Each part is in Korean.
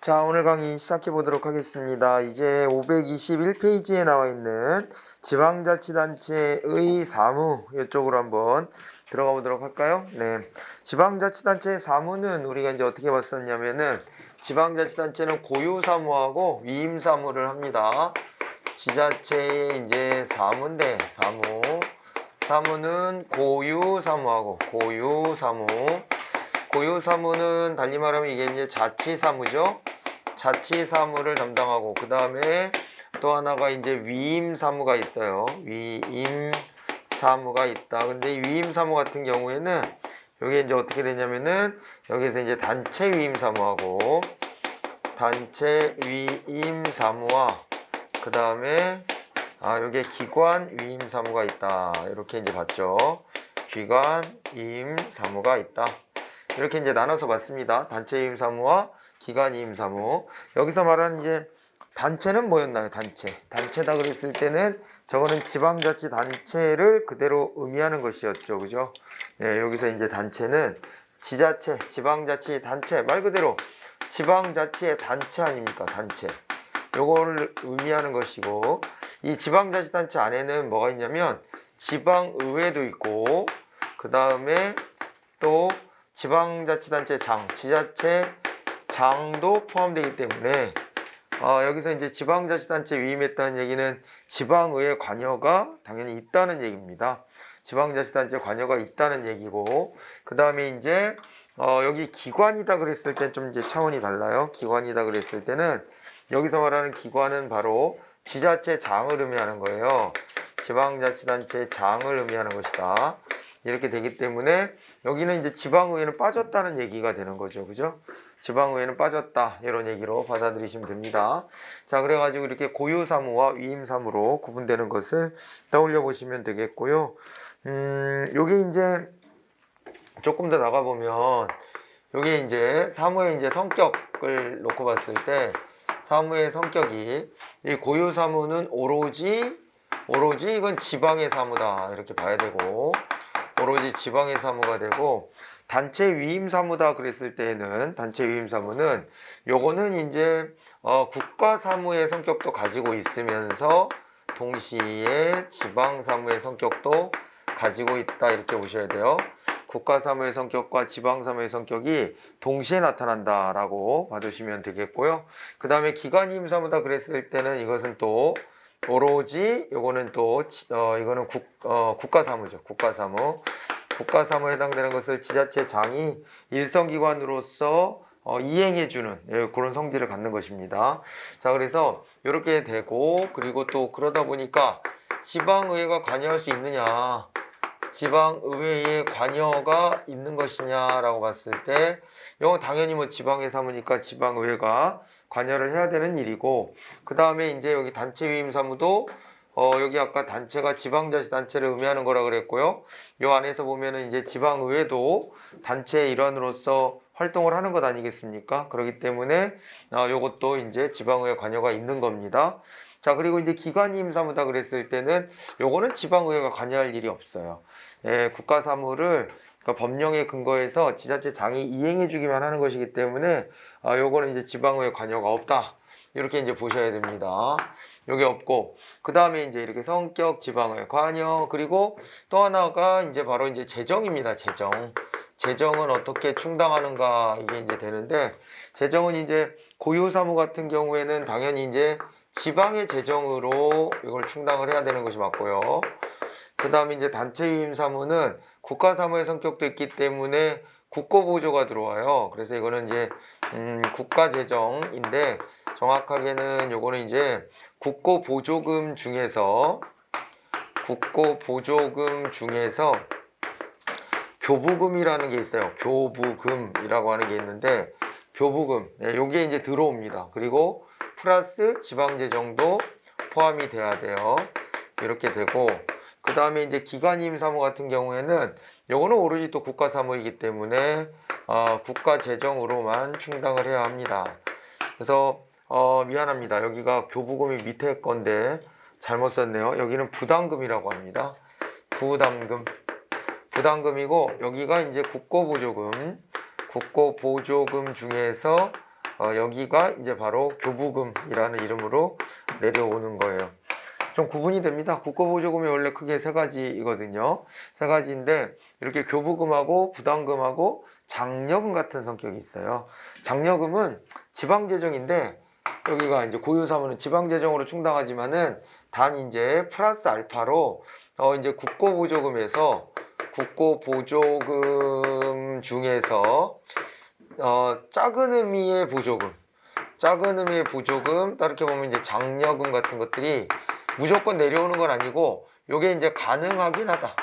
자, 오늘 강의 시작해 보도록 하겠습니다. 이제 521페이지에 나와 있는 지방자치단체의 사무 이쪽으로 한번 들어가 보도록 할까요? 네. 지방자치단체 사무는 우리가 이제 어떻게 봤었냐면은 지방자치단체는 고유사무하고 위임사무를 합니다. 지자체의 이제 사무인데 사무는 고유사무하고 고유사무는 달리 말하면 이게 이제 자치사무죠. 자치사무를 담당하고 그 다음에 또 하나가 이제 위임사무가 있어요. 위임사무가 있다. 근데 이 위임사무 같은 경우에는 여기 이제 어떻게 되냐면은 여기서 이제 단체 위임사무하고 단체 위임사무와 그 다음에 여기에 기관 위임사무가 있다. 이렇게 이제 봤죠. 기관 위임사무가 있다. 이렇게 이제 나눠서 봤습니다. 단체 위임사무와 기관 위임사무. 여기서 말하는 이제 단체는 뭐였나요? 단체다 그랬을 때는 저거는 지방자치단체를 그대로 의미하는 것이었죠. 그죠? 네, 여기서 이제 단체는 지자체, 지방자치단체 말 그대로 지방자치의 단체 아닙니까? 단체. 요거를 의미하는 것이고 이 지방자치단체 안에는 뭐가 있냐면 지방의회도 있고 그 다음에 또 지방자치단체 장, 지자체 장도 포함되기 때문에 여기서 이제 지방자치단체 위임했다는 얘기는 지방의회 관여가 당연히 있다는 얘기입니다. 지방자치단체 관여가 있다는 얘기고 그 다음에 이제 여기 기관이다 그랬을 때 좀 이제 차원이 달라요. 기관이다 그랬을 때는 여기서 말하는 기관은 바로 지자체 장을 의미하는 거예요. 지방자치단체 장을 의미하는 것이다. 이렇게 되기 때문에 여기는 이제 지방의회는 빠졌다는 얘기가 되는 거죠. 그죠? 지방의회는 빠졌다. 이런 얘기로 받아들이시면 됩니다. 자, 그래가지고 이렇게 고유사무와 위임사무로 구분되는 것을 떠올려 보시면 되겠고요. 요게 이제 조금 더 나가보면 요게 이제 사무의 이제 성격을 놓고 봤을 때 사무의 성격이 이 고유사무는 오로지 이건 지방의 사무다. 이렇게 봐야 되고 오로지 지방의 사무가 되고 단체 위임 사무다 그랬을 때에는 단체 위임 사무는 요거는 이제 국가 사무의 성격도 가지고 있으면서 동시에 지방 사무의 성격도 가지고 있다 이렇게 보셔야 돼요. 국가 사무의 성격과 지방 사무의 성격이 동시에 나타난다라고 봐주시면 되겠고요. 그 다음에 기관 위임 사무다 그랬을 때는 이것은 또 오로지 요거는 또 이거는 국가 사무죠. 국가 사무에 해당되는 것을 지자체 장이 일선기관으로서 이행해주는 그런 성질을 갖는 것입니다. 자, 그래서 이렇게 되고 그리고 또 그러다 보니까 지방의회가 관여할 수 있느냐 지방의회에 관여가 있는 것이냐라고 봤을 때 이건 당연히 뭐 지방의 사무니까 지방의회가 관여를 해야 되는 일이고 그 다음에 이제 여기 단체 위임 사무도 여기 아까 단체가 지방자치단체를 의미하는 거라 그랬고요. 요 안에서 보면은 이제 지방의회도 단체의 일환으로서 활동을 하는 것 아니겠습니까? 그렇기 때문에 요것도 이제 지방의회 관여가 있는 겁니다. 자, 그리고 이제 기관위임 사무다 그랬을 때는 요거는 지방의회가 관여할 일이 없어요. 국가사무를 그러니까 법령에 근거해서 지자체 장이 이행해 주기만 하는 것이기 때문에 요거는 이제 지방의회 관여가 없다. 이렇게 이제 보셔야 됩니다. 여기 없고 그 다음에 이제 이렇게 성격 지방의회 관여 그리고 또 하나가 이제 바로 이제 재정입니다. 재정은 어떻게 충당하는가 이게 이제 되는데 재정은 이제 고유사무 같은 경우에는 당연히 이제 지방의 재정으로 이걸 충당을 해야 되는 것이 맞고요. 그 다음에 이제 단체 위임 사무는 국가사무의 성격도 있기 때문에 국고보조가 들어와요. 그래서 이거는 이제 국가재정인데 정확하게는 요거는 이제 국고보조금 중에서 교부금이라는 게 있어요. 교부금이라고 하는 게 있는데 교부금 요게 이제 들어옵니다. 그리고 플러스 지방재정도 포함이 돼야 돼요. 이렇게 되고 그 다음에 이제 기관위임 사무 같은 경우에는 요거는 오로지 또 국가사무이기 때문에 국가재정으로만 충당을 해야 합니다. 그래서 미안합니다. 여기가 교부금이 밑에 건데 잘못 썼네요. 여기는 부담금이라고 합니다. 부담금이고 여기가 이제 국고보조금 중에서 여기가 이제 바로 교부금이라는 이름으로 내려오는 거예요. 좀 구분이 됩니다. 국고보조금이 원래 크게 세 가지이거든요. 세 가지인데 이렇게 교부금하고 부담금하고 장려금 같은 성격이 있어요. 장려금은 지방재정인데 여기가 이제 고유사무는 지방재정으로 충당하지만은 단 이제 플러스 알파로 이제 국고보조금에서 국고보조금 중에서 작은 의미의 보조금, 따르게 보면 이제 장려금 같은 것들이 무조건 내려오는 건 아니고 요게 이제 가능하긴 하다.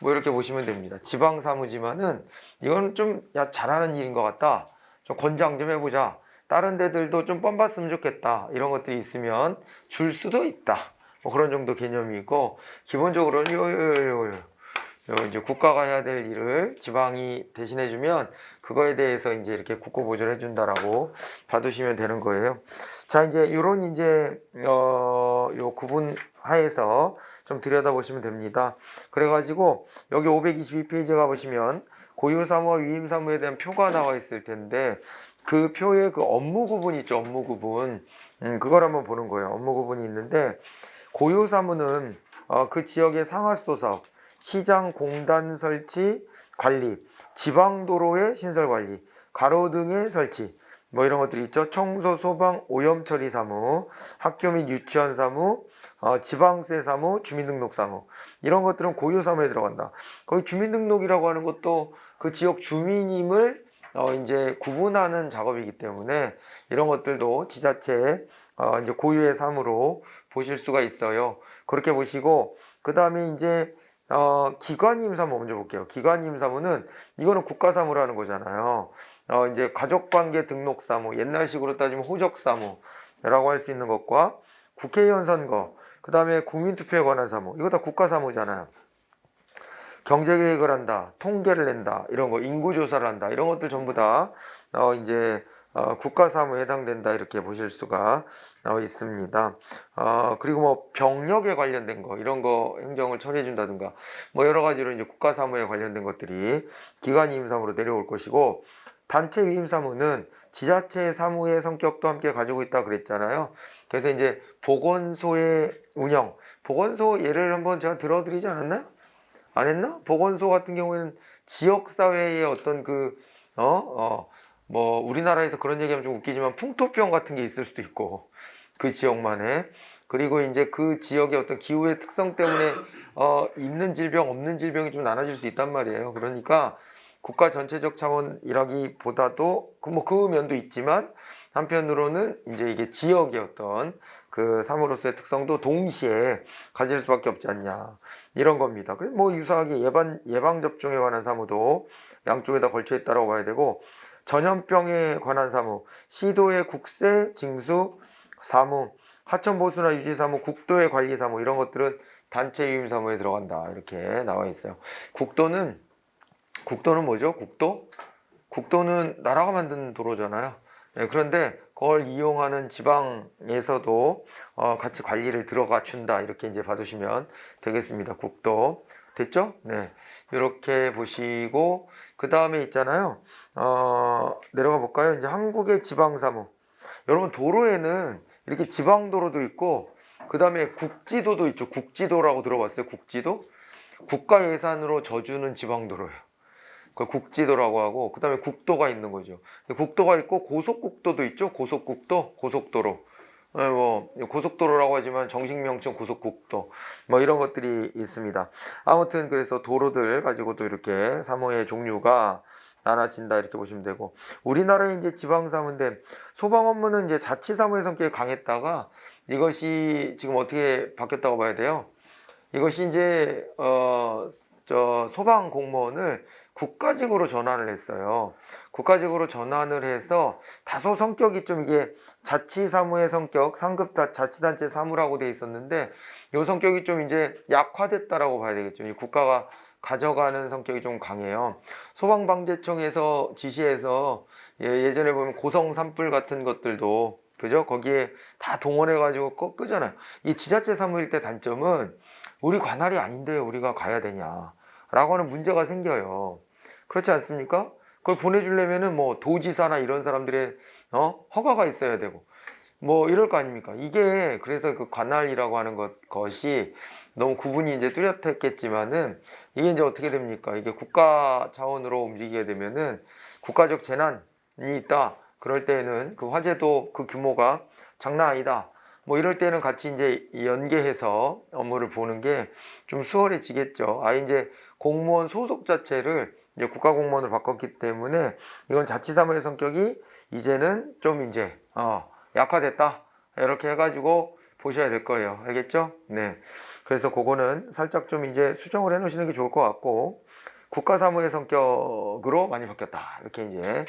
뭐 이렇게 보시면 됩니다. 지방사무지만은 이건 좀 잘하는 일인 것 같다. 좀 권장 좀 해보자. 다른 데들도 좀 뻔봤으면 좋겠다. 이런 것들이 있으면 줄 수도 있다. 뭐 그런 정도 개념이고 기본적으로는 이제 국가가 해야 될 일을 지방이 대신해주면 그거에 대해서 이제 이렇게 국고보조를 해준다라고 봐두시면 되는 거예요. 자, 이제 이런 이제 요 구분 하에서 좀 들여다보시면 됩니다. 그래가지고 여기 522페이지 가보시면 고유사무와 위임사무에 대한 표가 나와 있을 텐데 그 표에 그 업무 구분이 있죠. 업무 구분. 그걸 한번 보는 거예요. 업무 구분이 있는데 고유사무는 그 지역의 상하수도 사업, 시장 공단 설치 관리, 지방도로의 신설 관리, 가로등의 설치, 뭐 이런 것들이 있죠. 청소, 소방, 오염 처리 사무, 학교 및 유치원 사무, 지방세 사무, 주민등록 사무, 이런 것들은 고유 사무에 들어간다. 거기 주민등록이라고 하는 것도 그 지역 주민임을 이제 구분하는 작업이기 때문에 이런 것들도 지자체 이제 고유의 사무로 보실 수가 있어요. 그렇게 보시고 그 다음에 이제 기관임 사무 먼저 볼게요. 기관임 사무는 이거는 국가사무라는 거잖아요. 이제 가족관계 등록 사무, 옛날식으로 따지면 호적 사무라고 할 수 있는 것과 국회의원 선거, 그 다음에 국민투표에 관한 사무, 이거 다 국가사무잖아요. 경제계획을 한다, 통계를 낸다, 이런 거, 인구조사를 한다, 이런 것들 전부 다 이제 국가사무에 해당된다 이렇게 보실 수가 있습니다. 그리고 뭐 병력에 관련된 거 이런 거 행정을 처리해 준다든가 뭐 여러 가지로 이제 국가사무에 관련된 것들이 기관임사무로 내려올 것이고 단체 위임사무는 지자체 사무의 성격도 함께 가지고 있다 그랬잖아요. 그래서 이제 보건소의 운영, 보건소 예를 한번 제가 들어드리지 않았나요? 안 했나? 보건소 같은 경우에는 지역사회의 어떤 뭐 우리나라에서 그런 얘기하면 좀 웃기지만 풍토병 같은 게 있을 수도 있고 그 지역만에, 그리고 이제 그 지역의 어떤 기후의 특성 때문에 있는 질병 없는 질병이 좀 나눠질 수 있단 말이에요. 그러니까 국가 전체적 차원이라기보다도 그 면도 있지만 한편으로는 이제 이게 지역의 어떤 그 사무로서의 특성도 동시에 가질 수밖에 없지 않냐 이런 겁니다. 그래서 뭐 유사하게 예방 접종에 관한 사무도 양쪽에다 걸쳐 있다고 봐야 되고, 전염병에 관한 사무, 시도의 국세 징수 사무, 하천 보수나 유지 사무, 국도의 관리 사무, 이런 것들은 단체 위임 사무에 들어간다 이렇게 나와 있어요. 국도는 뭐죠? 국도는 나라가 만든 도로잖아요. 네, 그런데 그걸 이용하는 지방에서도 같이 관리를 들어가 준다 이렇게 이제 봐두시면 되겠습니다. 국도 됐죠? 네, 이렇게 보시고 그 다음에 있잖아요. 내려가 볼까요? 이제 한국의 지방사무. 여러분 도로에는 이렇게 지방도로도 있고 그 다음에 국지도도 있죠. 국지도라고 들어봤어요? 국지도? 국가 예산으로 져주는 지방도로예요. 그걸 국지도라고 하고 그 다음에 국도가 있는 거죠. 국도가 있고 고속국도도 있죠. 고속도로. 뭐 고속도로라고 하지만 정식 명칭 고속국도 뭐 이런 것들이 있습니다. 아무튼 그래서 도로들 가지고도 이렇게 사무의 종류가 나눠진다 이렇게 보시면 되고, 우리나라의 이제 지방사무인데 소방 업무는 이제 자치사무의 성격이 강했다가 이것이 지금 어떻게 바뀌었다고 봐야 돼요. 이것이 이제 소방 공무원을 국가직으로 전환을 했어요. 국가직으로 전환을 해서 다소 성격이 좀 이게 자치사무의 성격, 상급 자치단체 사무라고 돼 있었는데 이 성격이 좀 이제 약화됐다라고 봐야 되겠죠. 국가가 가져가는 성격이 좀 강해요. 소방방재청에서 지시해서 예전에 보면 고성 산불 같은 것들도 그죠? 거기에 다 동원해가지고 끄잖아요. 이 지자체 사무일 때 단점은 우리 관할이 아닌데 우리가 가야 되냐 라고 하는 문제가 생겨요. 그렇지 않습니까? 그걸 보내주려면은 뭐 도지사나 이런 사람들의 허가가 있어야 되고 뭐 이럴 거 아닙니까? 이게 그래서 그 관할이라고 하는 것이 너무 구분이 이제 뚜렷했겠지만은 이게 이제 어떻게 됩니까? 이게 국가 차원으로 움직이게 되면은 국가적 재난이 있다. 그럴 때에는 그 화재도 그 규모가 장난 아니다. 뭐 이럴 때는 같이 이제 연계해서 업무를 보는 게 좀 수월해지겠죠. 이제 공무원 소속 자체를 이제 국가공무원으로 바꿨기 때문에 이건 자치사무의 성격이 이제는 좀 이제 약화됐다. 이렇게 해가지고 보셔야 될 거예요. 알겠죠? 네. 그래서 그거는 살짝 좀 이제 수정을 해 놓으시는 게 좋을 것 같고, 국가사무의 성격으로 많이 바뀌었다. 이렇게 이제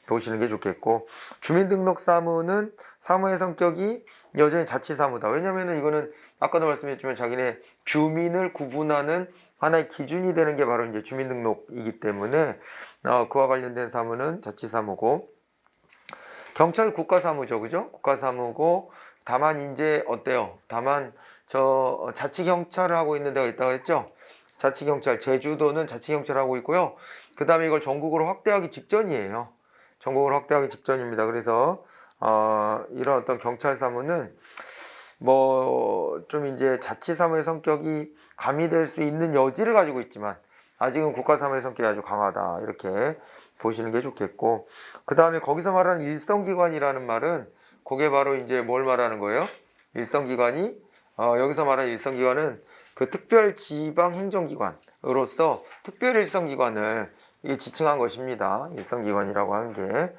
보시는 게 좋겠고, 주민등록 사무는 사무의 성격이 여전히 자치사무다. 왜냐면은 이거는 아까도 말씀드렸지만 자기네 주민을 구분하는 하나의 기준이 되는 게 바로 이제 주민등록이기 때문에 그와 관련된 사무는 자치사무고, 경찰 국가사무죠, 그죠? 국가사무고, 다만 이제 어때요? 다만 저 자치경찰을 하고 있는 데가 있다고 했죠? 자치경찰, 제주도는 자치경찰을 하고 있고요. 그 다음에 이걸 전국으로 확대하기 직전이에요. 전국으로 확대하기 직전입니다. 그래서 이런 어떤 경찰 사무는 뭐 좀 이제 자치사무의 성격이 가미될 수 있는 여지를 가지고 있지만 아직은 국가사무의 성격이 아주 강하다. 이렇게 보시는 게 좋겠고, 그 다음에 거기서 말하는 일성기관이라는 말은 그게 바로 이제 뭘 말하는 거예요? 일성기관이 여기서 말하는 일성기관은 그 특별지방행정기관으로서 특별일성기관을 이게 지칭한 것입니다. 일성기관이라고 하는 게.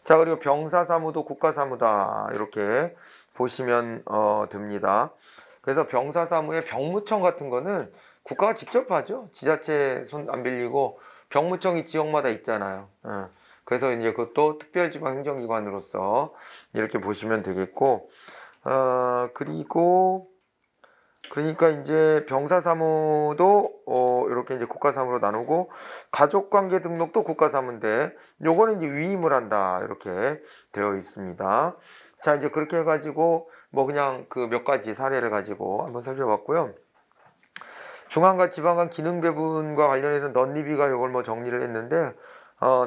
자, 그리고 병사사무도 국가사무다. 이렇게 보시면 됩니다. 그래서 병사사무의 병무청 같은 거는 국가가 직접 하죠. 지자체 손 안 빌리고 병무청이 지역마다 있잖아요. 그래서 이제 그것도 특별지방행정기관으로서 이렇게 보시면 되겠고, 그리고 그러니까 이제 병사사무도 이렇게 이제 국가사무로 나누고, 가족관계 등록도 국가사무인데 요거는 이제 위임을 한다 이렇게 되어 있습니다. 자, 이제 그렇게 해가지고 뭐 그냥 그 몇 가지 사례를 가지고 한번 살펴봤고요. 중앙과 지방 간 기능 배분과 관련해서 넌리비가 요걸 뭐 정리를 했는데,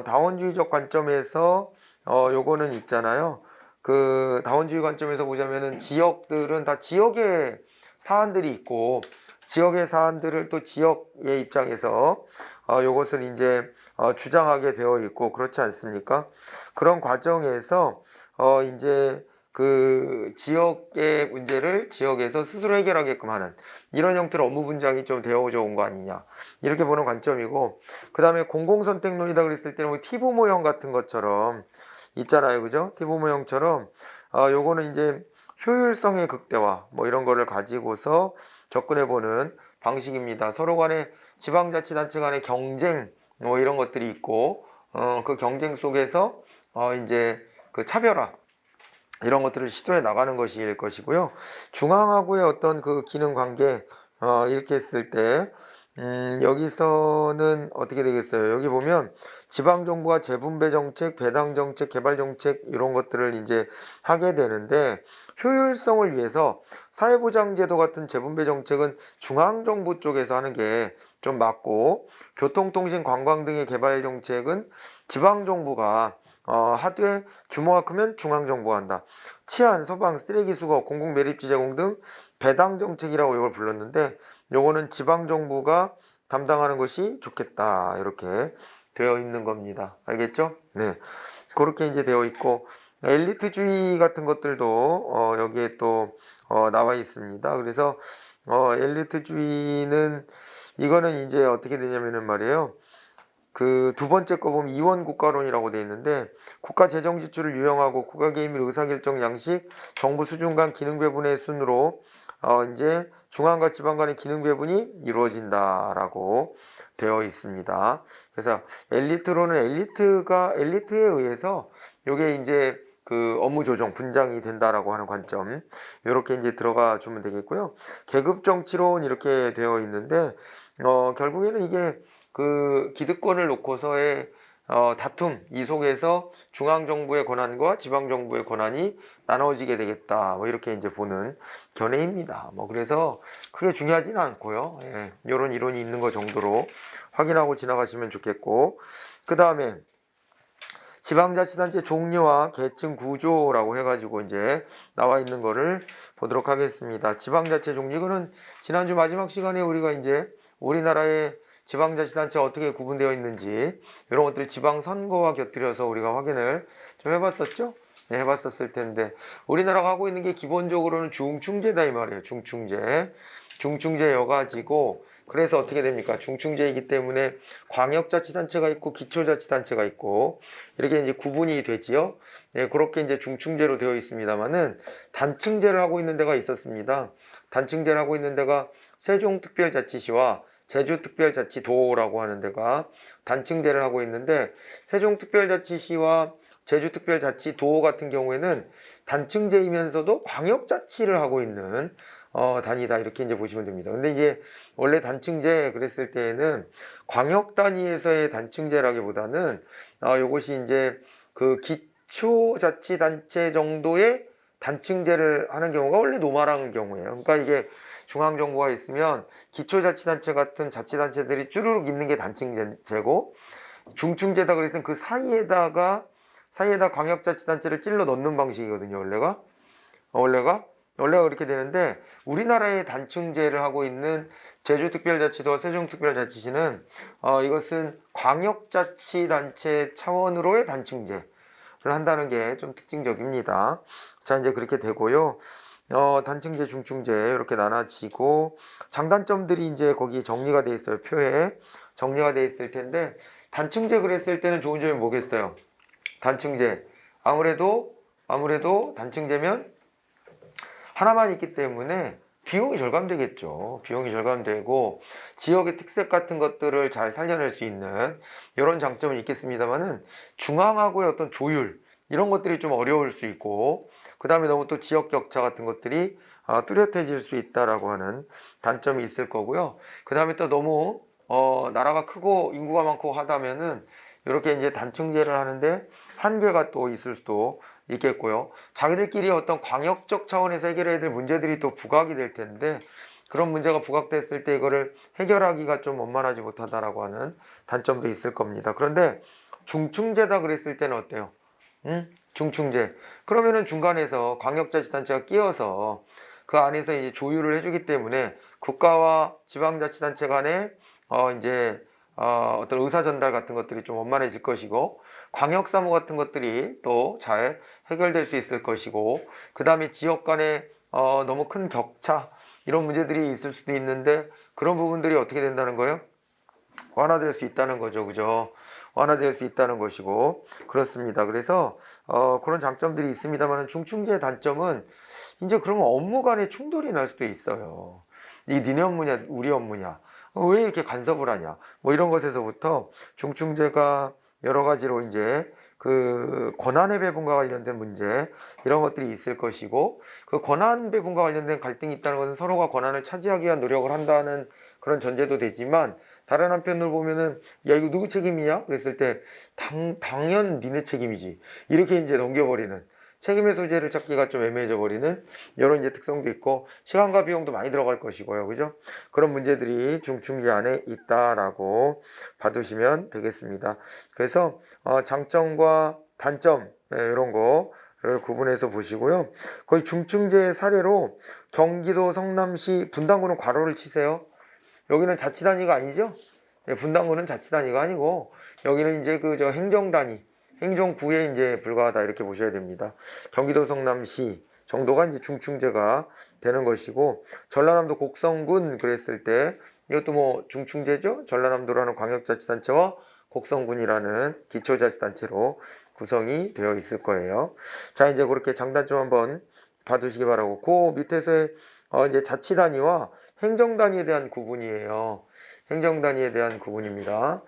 다원주의적 관점에서 요거는 있잖아요. 그 다원주의 관점에서 보자면은 지역들은 다 지역의 사안들이 있고, 지역의 사안들을 또 지역의 입장에서 요것을 이제 주장하게 되어 있고, 그렇지 않습니까? 그런 과정에서 이제 그 지역의 문제를 지역에서 스스로 해결하게끔 하는 이런 형태의 업무 분장이 좀 되어져 온 거 아니냐, 이렇게 보는 관점이고, 그 다음에 공공선택론이다 그랬을 때는 뭐 티브 모형 같은 것처럼 있잖아요, 그죠? 티브 모형처럼 요거는 이제 효율성의 극대화 뭐 이런 거를 가지고서 접근해보는 방식입니다. 서로 간에 지방자치단체 간의 경쟁 뭐 이런 것들이 있고, 그 경쟁 속에서 이제 그 차별화 이런 것들을 시도해 나가는 것일 것이고요. 중앙하고의 어떤 그 기능 관계 이렇게 했을 때 여기서는 어떻게 되겠어요? 여기 보면 지방정부가 재분배 정책, 배당 정책, 개발 정책 이런 것들을 이제 하게 되는데, 효율성을 위해서 사회보장제도 같은 재분배 정책은 중앙정부 쪽에서 하는 게 좀 맞고, 교통통신, 관광 등의 개발 정책은 지방정부가 하되 규모가 크면 중앙정부가 한다. 치안, 소방, 쓰레기 수거, 공공매립지 제공 등 배당 정책이라고 이걸 불렀는데, 요거는 지방정부가 담당하는 것이 좋겠다. 이렇게 되어 있는 겁니다. 알겠죠? 네. 그렇게 이제 되어 있고, 엘리트주의 같은 것들도 여기에 또 나와 있습니다. 그래서 엘리트주의는 이거는 이제 어떻게 되냐면은 말이에요. 그 두 번째 거 보면 이원 국가론이라고 되어 있는데, 국가 재정 지출을 유형하고 국가 개입 및 의사결정 양식, 정부 수준 간 기능 배분의 순으로 이제 중앙과 지방 간의 기능 배분이 이루어진다라고 되어 있습니다. 그래서 엘리트론은 엘리트에 의해서 요게 이제 그 업무 조정 분장이 된다라고 하는 관점, 이렇게 이제 들어가 주면 되겠고요. 계급 정치론 이렇게 되어 있는데 결국에는 이게 그 기득권을 놓고서의 다툼, 이 속에서 중앙정부의 권한과 지방정부의 권한이 나눠지게 되겠다. 뭐 이렇게 이제 보는 견해입니다. 뭐 그래서 크게 중요하지는 않고요. 예, 이런 이론이 있는 것 정도로 확인하고 지나가시면 좋겠고, 그 다음에 지방자치단체 종류와 계층 구조라고 해가지고 이제 나와 있는 거를 보도록 하겠습니다. 지방자치 종류, 이거는 지난주 마지막 시간에 우리가 이제 우리나라의 지방자치단체가 어떻게 구분되어 있는지 이런 것들 지방선거와 곁들여서 우리가 확인을 좀 해봤었죠? 네, 해봤었을 텐데 우리나라가 하고 있는 게 기본적으로는 중충제다 이 말이에요. 중충제여가지고 그래서 어떻게 됩니까? 중충제이기 때문에 광역자치단체가 있고 기초자치단체가 있고 이렇게 이제 구분이 되지요. 네, 그렇게 이제 중충제로 되어 있습니다만은 단층제를 하고 있는 데가 있었습니다. 단층제를 하고 있는 데가 세종특별자치시와 제주특별자치도라고 하는 데가 단층제를 하고 있는데 세종특별자치시와 제주특별자치도 같은 경우에는 단층제이면서도 광역자치를 하고 있는 단위다 이렇게 이제 보시면 됩니다. 근데 이제 원래 단층제 그랬을 때에는 광역 단위에서의 단층제라기보다는 요것이 이제 그 기초자치단체 정도의 단층제를 하는 경우가 원래 노말한 경우예요. 그러니까 이게 중앙정부가 있으면 기초자치단체 같은 자치단체들이 쭈루룩 있는 게 단층제고 중층제다 그랬을 땐 그 사이에다 광역자치단체를 찔러 넣는 방식이거든요. 원래가 그렇게 되는데 우리나라의 단층제를 하고 있는 제주특별자치도와 세종특별자치시는 이것은 광역자치단체 차원으로의 단층제를 한다는 게 좀 특징적입니다. 자, 이제 그렇게 되고요. 단층제, 중층제 이렇게 나눠지고 장단점들이 이제 거기 정리가 돼 있어요. 표에 정리가 돼 있을 텐데 단층제 그랬을 때는 좋은 점이 뭐겠어요? 단층제 아무래도 단층제면 하나만 있기 때문에 비용이 절감되겠죠. 비용이 절감되고 지역의 특색 같은 것들을 잘 살려낼 수 있는 이런 장점은 있겠습니다만은 중앙하고의 어떤 조율 이런 것들이 좀 어려울 수 있고 그 다음에 너무 또 지역 격차 같은 것들이 뚜렷해질 수 있다라고 하는 단점이 있을 거고요. 그 다음에 또 너무 나라가 크고 인구가 많고 하다면은 이렇게 이제 단층제를 하는데 한계가 또 있을 수도 있겠고요. 자기들끼리 어떤 광역적 차원에서 해결해야 될 문제들이 또 부각이 될 텐데 그런 문제가 부각됐을 때 이거를 해결하기가 좀 원만하지 못하다라고 하는 단점도 있을 겁니다. 그런데 중층제다 그랬을 때는 어때요? 중층제. 그러면은 중간에서 광역자치단체가 끼어서 그 안에서 이제 조율을 해주기 때문에 국가와 지방자치단체 간에 이제 어떤 의사 전달 같은 것들이 좀 원만해질 것이고 광역사무 같은 것들이 또 잘 해결될 수 있을 것이고 그 다음에 지역 간에 너무 큰 격차 이런 문제들이 있을 수도 있는데 그런 부분들이 어떻게 된다는 거예요? 완화될 수 있다는 거죠. 그죠? 완화될 수 있다는 것이고 그렇습니다. 그래서 그런 장점들이 있습니다만 중층제의 단점은 이제 그러면 업무 간의 충돌이 날 수도 있어요. 이 니네 업무냐 우리 업무냐 왜 이렇게 간섭을 하냐 뭐 이런 것에서부터 중층제가 여러 가지로 이제 그 권한의 배분과 관련된 문제 이런 것들이 있을 것이고 그 권한 배분과 관련된 갈등이 있다는 것은 서로가 권한을 차지하기 위한 노력을 한다는 그런 전제도 되지만 다른 한편으로 보면은 야 이거 누구 책임이냐 그랬을 때 당연 니네 책임이지 이렇게 이제 넘겨버리는 책임의 소재를 찾기가 좀 애매해져 버리는 이런 이제 특성도 있고 시간과 비용도 많이 들어갈 것이고요. 그죠? 그런 문제들이 중층제 안에 있다라고 봐두시면 되겠습니다. 그래서 장점과 단점 이런 거를 구분해서 보시고요. 거의 중층제 사례로 경기도 성남시 분당구는 괄호를 치세요. 여기는 자치단위가 아니죠? 네, 분당구는 자치단위가 아니고 여기는 이제 그 저 행정단위 행정구에 이제 불과하다 이렇게 보셔야 됩니다. 경기도 성남시 정도가 이제 중층제가 되는 것이고 전라남도 곡성군 그랬을 때 이것도 뭐 중층제죠. 전라남도라는 광역자치단체와 곡성군이라는 기초자치단체로 구성이 되어 있을 거예요. 자 이제 그렇게 장단점 한번 봐두시기 바라고 그 밑에서의 이제 자치단위와 행정단위에 대한 구분이에요. 행정단위에 대한 구분입니다.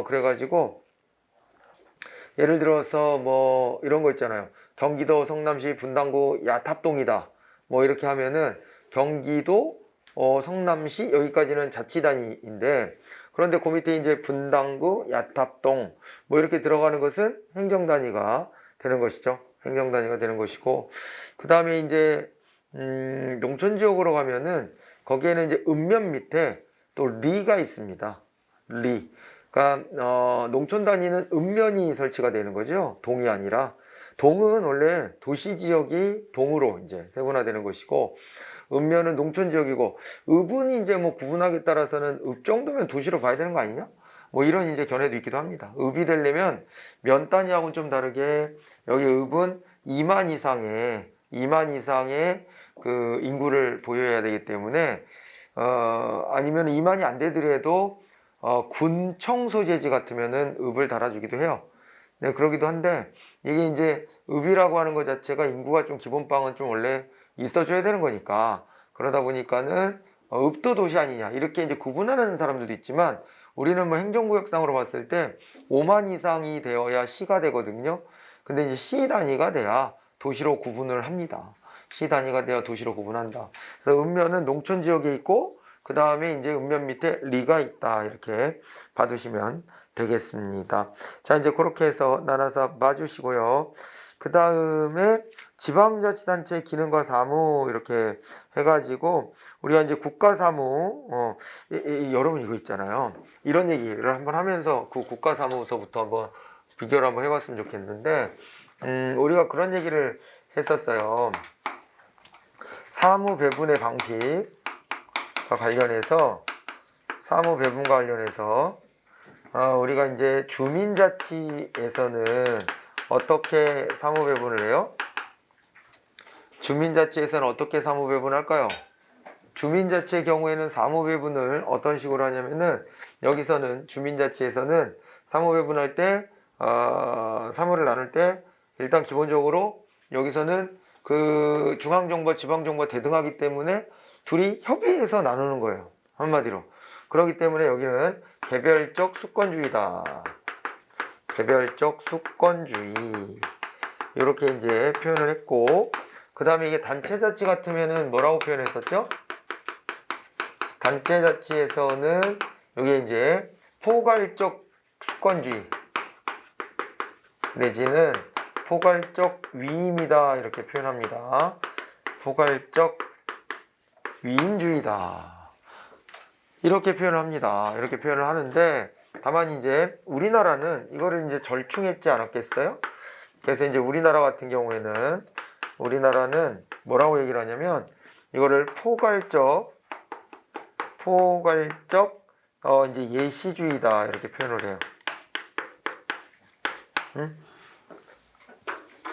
그래가지고 예를 들어서 뭐 이런 거 있잖아요. 경기도 성남시 분당구 야탑동이다. 뭐 이렇게 하면은 경기도 성남시 여기까지는 자치단위인데 그런데 그 밑에 이제 분당구 야탑동 뭐 이렇게 들어가는 것은 행정단위가 되는 것이죠. 행정단위가 되는 것이고 그 다음에 이제 농촌지역으로 가면은 거기에는 이제 읍면 밑에 또 리가 있습니다. 리. 그러니까 농촌 단위는 읍면이 설치가 되는 거죠. 동이 아니라. 동은 원래 도시 지역이 동으로 이제 세분화되는 것이고, 읍면은 농촌 지역이고, 읍은 이제 뭐 구분하기에 따라서는 읍 정도면 도시로 봐야 되는 거 아니냐? 뭐 이런 이제 견해도 있기도 합니다. 읍이 되려면 면 단위하고는 좀 다르게 여기 읍은 2만 이상의 그 인구를 보유해야 되기 때문에 아니면 2만이 안 되더라도 군청 소재지 같으면은 읍을 달아주기도 해요. 네, 그러기도 한데 이게 이제 읍이라고 하는 것 자체가 인구가 좀 기본빵은 좀 원래 있어줘야 되는 거니까 그러다 보니까는 읍도 도시 아니냐 이렇게 이제 구분하는 사람들도 있지만 우리는 뭐 행정구역상으로 봤을 때 5만 이상이 되어야 시가 되거든요. 근데 이제 시 단위가 돼야 도시로 구분을 합니다. 시 단위가 돼야 도시로 구분한다. 그래서 읍면은 농촌 지역에 있고 그 다음에 이제 읍면 밑에 리가 있다 이렇게 봐두시면 되겠습니다. 자 이제 그렇게 해서 나눠서 봐주시고요. 그 다음에 지방자치단체 기능과 사무 이렇게 해가지고 우리가 이제 국가사무 여러분 이거 있잖아요. 이런 얘기를 한번 하면서 그 국가사무서부터 한번 비교를 한번 해봤으면 좋겠는데 우리가 그런 얘기를 했었어요. 사무 배분의 방식과 관련해서 사무 배분과 관련해서 우리가 이제 주민자치에서는 어떻게 사무 배분을 해요? 주민자치에서는 어떻게 사무 배분할까요? 주민자치의 경우에는 사무 배분을 어떤 식으로 하냐면은 여기서는 주민자치에서는 사무 배분할 때 사무를 나눌 때 일단 기본적으로 여기서는 그 중앙정부와 지방정부가 대등하기 때문에 둘이 협의해서 나누는 거예요. 한마디로. 그렇기 때문에 여기는 개별적 수권주의다. 개별적 수권주의. 이렇게 이제 표현을 했고, 그 다음에 이게 단체자치 같으면은 뭐라고 표현했었죠? 단체자치에서는 여기 이제 포괄적 수권주의 내지는 포괄적 위임이다 이렇게 표현합니다. 포괄적 위임주의다 이렇게 표현을 합니다. 이렇게 표현을 하는데 다만 이제 우리나라는 이거를 이제 절충했지 않았겠어요? 그래서 이제 우리나라 같은 경우에는 우리나라는 뭐라고 얘기를 하냐면 이거를 포괄적 이제 예시주의다 이렇게 표현을 해요.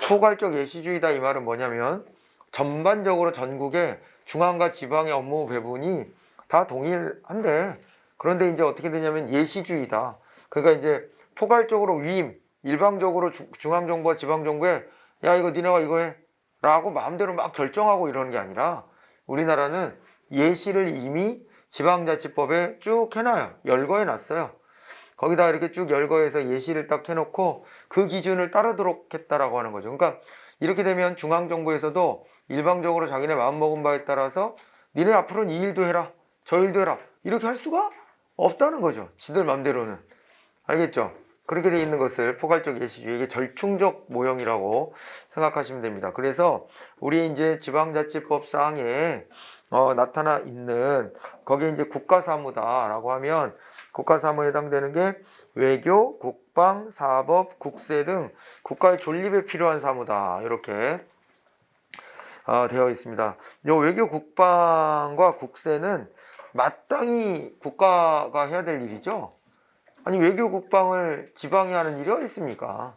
포괄적 예시주의다 이 말은 뭐냐면 전반적으로 전국의 중앙과 지방의 업무 배분이 다 동일한데 그런데 이제 어떻게 되냐면 예시주의다. 그러니까 이제 포괄적으로 위임, 일방적으로 중앙정부와 지방정부에 야 이거 니네가 이거 해 라고 마음대로 막 결정하고 이러는 게 아니라 우리나라는 예시를 이미 지방자치법에 쭉 해놔요. 열거해 놨어요. 거기다 이렇게 쭉 열거해서 예시를 딱 해놓고 그 기준을 따르도록 했다라고 하는 거죠. 그러니까 이렇게 되면 중앙정부에서도 일방적으로 자기네 마음먹은 바에 따라서 니네 앞으로는 이 일도 해라 저 일도 해라 이렇게 할 수가 없다는 거죠. 지들 마음대로는. 알겠죠? 그렇게 돼 있는 것을 포괄적 예시주의, 이게 절충적 모형이라고 생각하시면 됩니다. 그래서 우리 이제 지방자치법상에 나타나 있는 거기에 이제 국가사무다라고 하면 국가사무에 해당되는 게 외교, 국방, 사법, 국세 등 국가의 존립에 필요한 사무다 이렇게 되어 있습니다. 이 외교, 국방과 국세는 마땅히 국가가 해야 될 일이죠. 아니 외교, 국방을 지방이 하는 일이 어디 있습니까?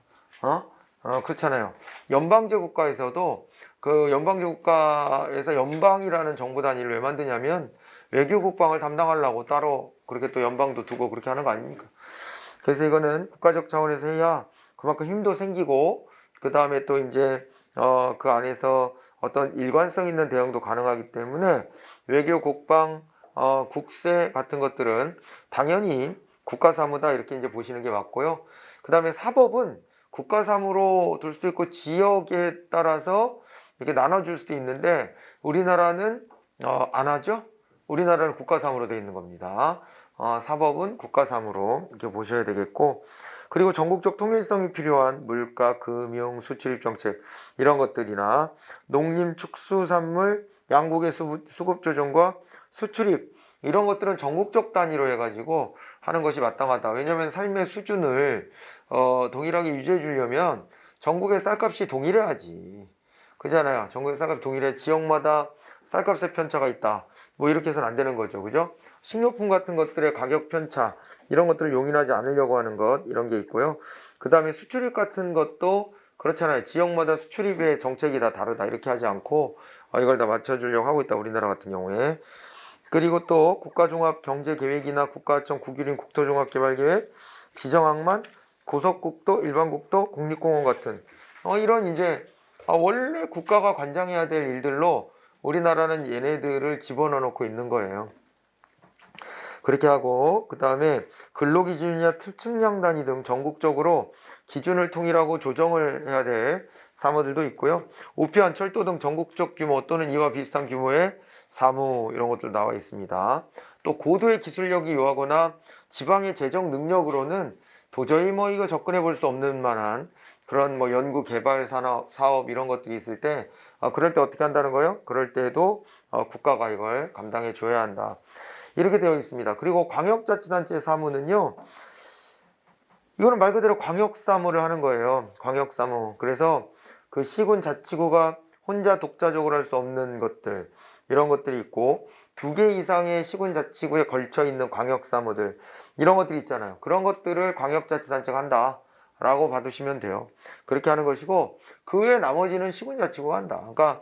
그렇잖아요. 연방제 국가에서도 그 연방제 국가에서 연방이라는 정부 단위를 왜 만드냐면 외교, 국방을 담당하려고 따로 그렇게 또 연방도 두고 그렇게 하는 거 아닙니까? 그래서 이거는 국가적 차원에서 해야 그만큼 힘도 생기고 그 다음에 또 이제 그 안에서 어떤 일관성 있는 대응도 가능하기 때문에 외교, 국방, 국세 같은 것들은 당연히 국가사무다 이렇게 이제 보시는 게 맞고요. 그 다음에 사법은 국가사무로 둘 수도 있고 지역에 따라서 이렇게 나눠줄 수도 있는데 우리나라는 안 하죠. 우리나라는 국가사무로 되어 있는 겁니다. 사법은 국가사무로 이렇게 보셔야 되겠고 그리고 전국적 통일성이 필요한 물가, 금융, 수출입 정책 이런 것들이나 농림, 축수산물, 양국의 수급 조정과 수출입 이런 것들은 전국적 단위로 해가지고 하는 것이 마땅하다. 왜냐하면 삶의 수준을 동일하게 유지해 주려면 전국의 쌀값이 동일해야지. 그잖아요. 전국의 쌀값이 동일해. 지역마다 쌀값의 편차가 있다. 뭐 이렇게 해서는 안 되는 거죠. 그죠? 식료품 같은 것들의 가격 편차 이런 것들을 용인하지 않으려고 하는 것 이런 게 있고요. 그 다음에 수출입 같은 것도 그렇잖아요. 지역마다 수출입의 정책이 다 다르다. 이렇게 하지 않고 이걸 다 맞춰주려고 하고 있다. 우리나라 같은 경우에. 그리고 또 국가종합경제계획이나 국가청 국유림 국토종합개발계획, 지정항만, 고속국도, 일반국도, 국립공원 같은 이런 이제 원래 국가가 관장해야 될 일들로 우리나라는 얘네들을 집어넣어 놓고 있는 거예요. 그렇게 하고 그 다음에 근로기준이나 측량 단위 등 전국적으로 기준을 통일하고 조정을 해야 될 사무들도 있고요. 우편, 철도 등 전국적 규모 또는 이와 비슷한 규모의 사무 이런 것들 나와 있습니다. 또 고도의 기술력이 요하거나 지방의 재정 능력으로는 도저히 뭐 이거 접근해 볼 수 없는 만한 그런 뭐 연구 개발 사업 이런 것들이 있을 때 그럴 때 어떻게 한다는 거예요? 그럴 때도 국가가 이걸 감당해 줘야 한다. 이렇게 되어 있습니다. 그리고 광역자치단체 사무는요. 이거는 말 그대로 광역사무를 하는 거예요. 광역사무. 그래서 그 시군 자치구가 혼자 독자적으로 할 수 없는 것들 이런 것들이 있고 2개 이상의 시군 자치구에 걸쳐 있는 광역사무들 이런 것들이 있잖아요. 그런 것들을 광역자치단체가 한다 라고 봐두시면 돼요. 그렇게 하는 것이고 그 외 나머지는 시군 자치구가 한다. 그러니까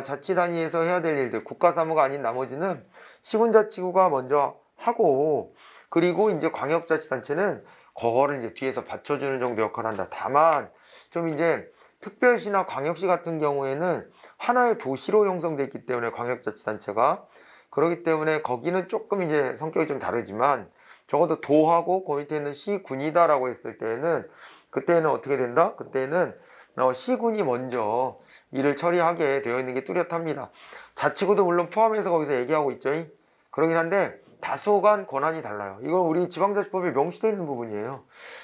자치 단위에서 해야 될 일들 국가사무가 아닌 나머지는 시군자치구가 먼저 하고 그리고 이제 광역자치단체는 그거를 이제 뒤에서 받쳐주는 정도 역할을 한다. 다만 좀 이제 특별시나 광역시 같은 경우에는 하나의 도시로 형성되어 있기 때문에 광역자치단체가 그렇기 때문에 거기는 조금 이제 성격이 좀 다르지만 적어도 도하고 그 밑에 있는 시군이다라고 했을 때는 그때는 어떻게 된다? 그때는 시군이 먼저 일을 처리하게 되어 있는 게 뚜렷합니다. 자치구도 물론 포함해서 거기서 얘기하고 있죠. 그러긴 한데 다소간 권한이 달라요. 이건 우리 지방자치법에 명시되어 있는 부분이에요.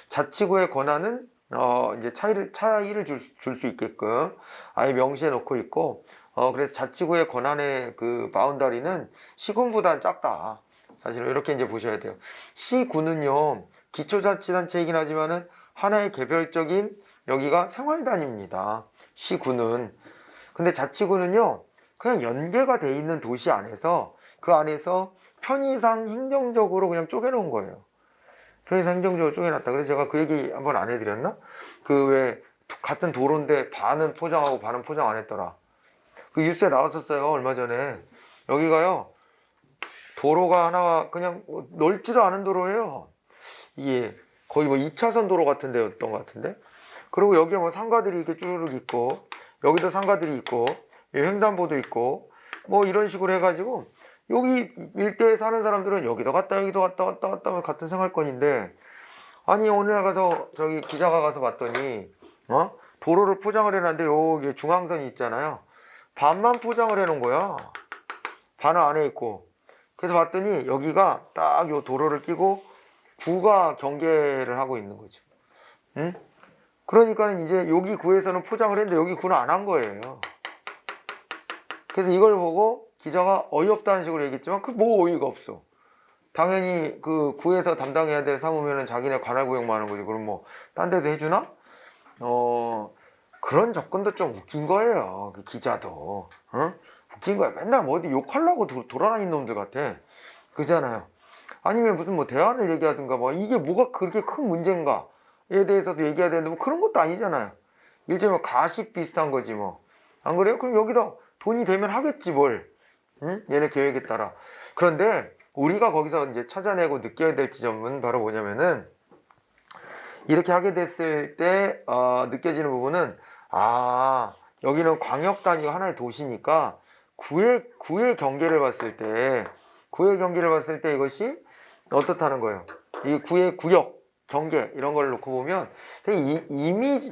자치구의 권한은 이제 차이를 줄 수 있게끔 아예 명시해 놓고 있고 그래서 자치구의 권한의 그 바운더리는 시군보다는 작다. 사실은 이렇게 이제 보셔야 돼요. 시군은요 기초자치단체이긴 하지만은 하나의 개별적인 여기가 생활단위입니다. 시군은. 근데 자치구는요 그냥 연계가 돼 있는 도시 안에서 그 안에서 편의상 행정적으로 그냥 쪼개놓은 거예요. 편의상 행정적으로 쪼개놨다. 그래서 제가 그 얘기 한번 안 해드렸나? 그 왜 같은 도로인데 반은 포장하고 반은 포장 안 했더라. 그 뉴스에 나왔었어요. 얼마 전에. 여기가요 도로가 하나가 그냥 넓지도 않은 도로예요. 이게 거의 뭐 2차선 도로 같은 데였던 것 같은데. 그리고 여기에 뭐 상가들이 이렇게 쭈르륵 있고 여기도 상가들이 있고 횡단보도 있고 뭐 이런 식으로 해가지고 여기 일대에 사는 사람들은 여기도 갔다 여기도 갔다 하면 같은 생활권인데 아니 오늘 가서 저기 기자가 가서 봤더니 도로를 포장을 해놨는데 여기 중앙선이 있잖아요. 반만 포장을 해놓은 거야. 반은 안에 있고. 그래서 봤더니 여기가 딱 요 도로를 끼고 구가 경계를 하고 있는 거죠. 응? 그러니까 이제 여기 구에서는 포장을 했는데 여기 구는 안 한 거예요. 그래서 이걸 보고 기자가 어이없다는 식으로 얘기했지만 그 뭐 어이가 없어. 당연히 그 구에서 담당해야 될 사무면은 자기네 관할 구역만 하는 거지. 그럼 뭐 딴 데도 해주나? 그런 접근도 좀 웃긴 거예요. 그 기자도. 웃긴 거야. 맨날 뭐 어디 욕하려고 돌아다니는 놈들 같아. 그잖아요. 아니면 무슨 뭐 대안을 얘기하든가 뭐 이게 뭐가 그렇게 큰 문제인가에 대해서도 얘기해야 되는데 뭐 그런 것도 아니잖아요. 일종의 가십 비슷한 거지 뭐. 안 그래요? 그럼 여기다 돈이 되면 하겠지 뭘. 응? 얘네 계획에 따라. 그런데 우리가 거기서 이제 찾아내고 느껴야 될 지점은 바로 뭐냐면은 이렇게 하게 됐을 때 느껴지는 부분은 여기는 광역 단위가 하나의 도시니까 구의 경계를 봤을 때 이것이 어떻다는 거예요. 이 구의 구역 경계 이런 걸 놓고 보면 되게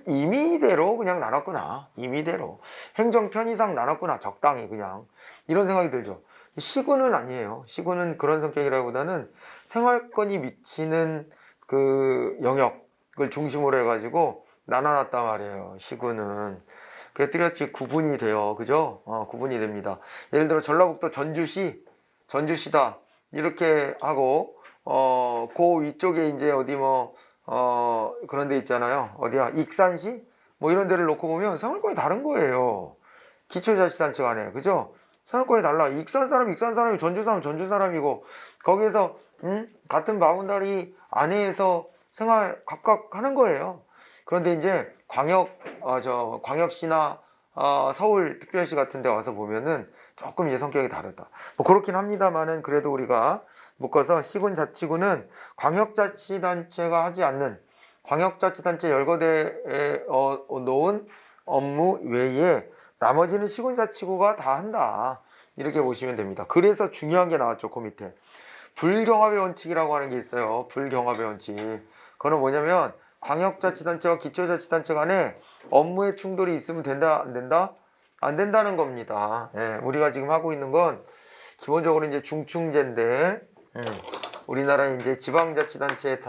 임의대로 그냥 나눴구나. 임의대로 행정 편의상 나눴구나. 적당히 그냥 이런 생각이 들죠. 시군은 아니에요. 시군은 그런 성격이라기보다는 생활권이 미치는 그 영역을 중심으로 해가지고 나눠놨단 말이에요. 시군은. 그게 뚜렷이 구분이 돼요. 그죠? 구분이 됩니다. 예를 들어 전라북도 전주시다. 이렇게 하고 그 위쪽에 이제 어디 뭐 그런 데 있잖아요. 어디야? 익산시? 뭐 이런 데를 놓고 보면 생활권이 다른 거예요. 기초자치단체 간에. 그죠? 생활권이 달라. 익산 사람, 익산 사람이, 전주 사람, 전주 사람이고, 거기에서, 같은 바운다리 안에서 생활 각각 하는 거예요. 그런데 이제 광역시나, 서울특별시 같은 데 와서 보면은 조금 이제 성격이 다르다. 뭐 그렇긴 합니다만은 그래도 우리가 묶어서 시군자치구는 광역자치단체가 하지 않는 광역자치단체 열거대에 놓은 업무 외에 나머지는 시군자치구가 다 한다. 이렇게 보시면 됩니다. 그래서 중요한 게 나왔죠. 그 밑에. 불경합의 원칙이라고 하는 게 있어요. 불경합의 원칙. 그거는 뭐냐면 광역자치단체와 기초자치단체 간에 업무의 충돌이 있으면 된다, 안 된다? 안 된다는 겁니다. 예, 우리가 지금 하고 있는 건 기본적으로 이제 중충제인데, 우리나라의 이제 지방자치단체의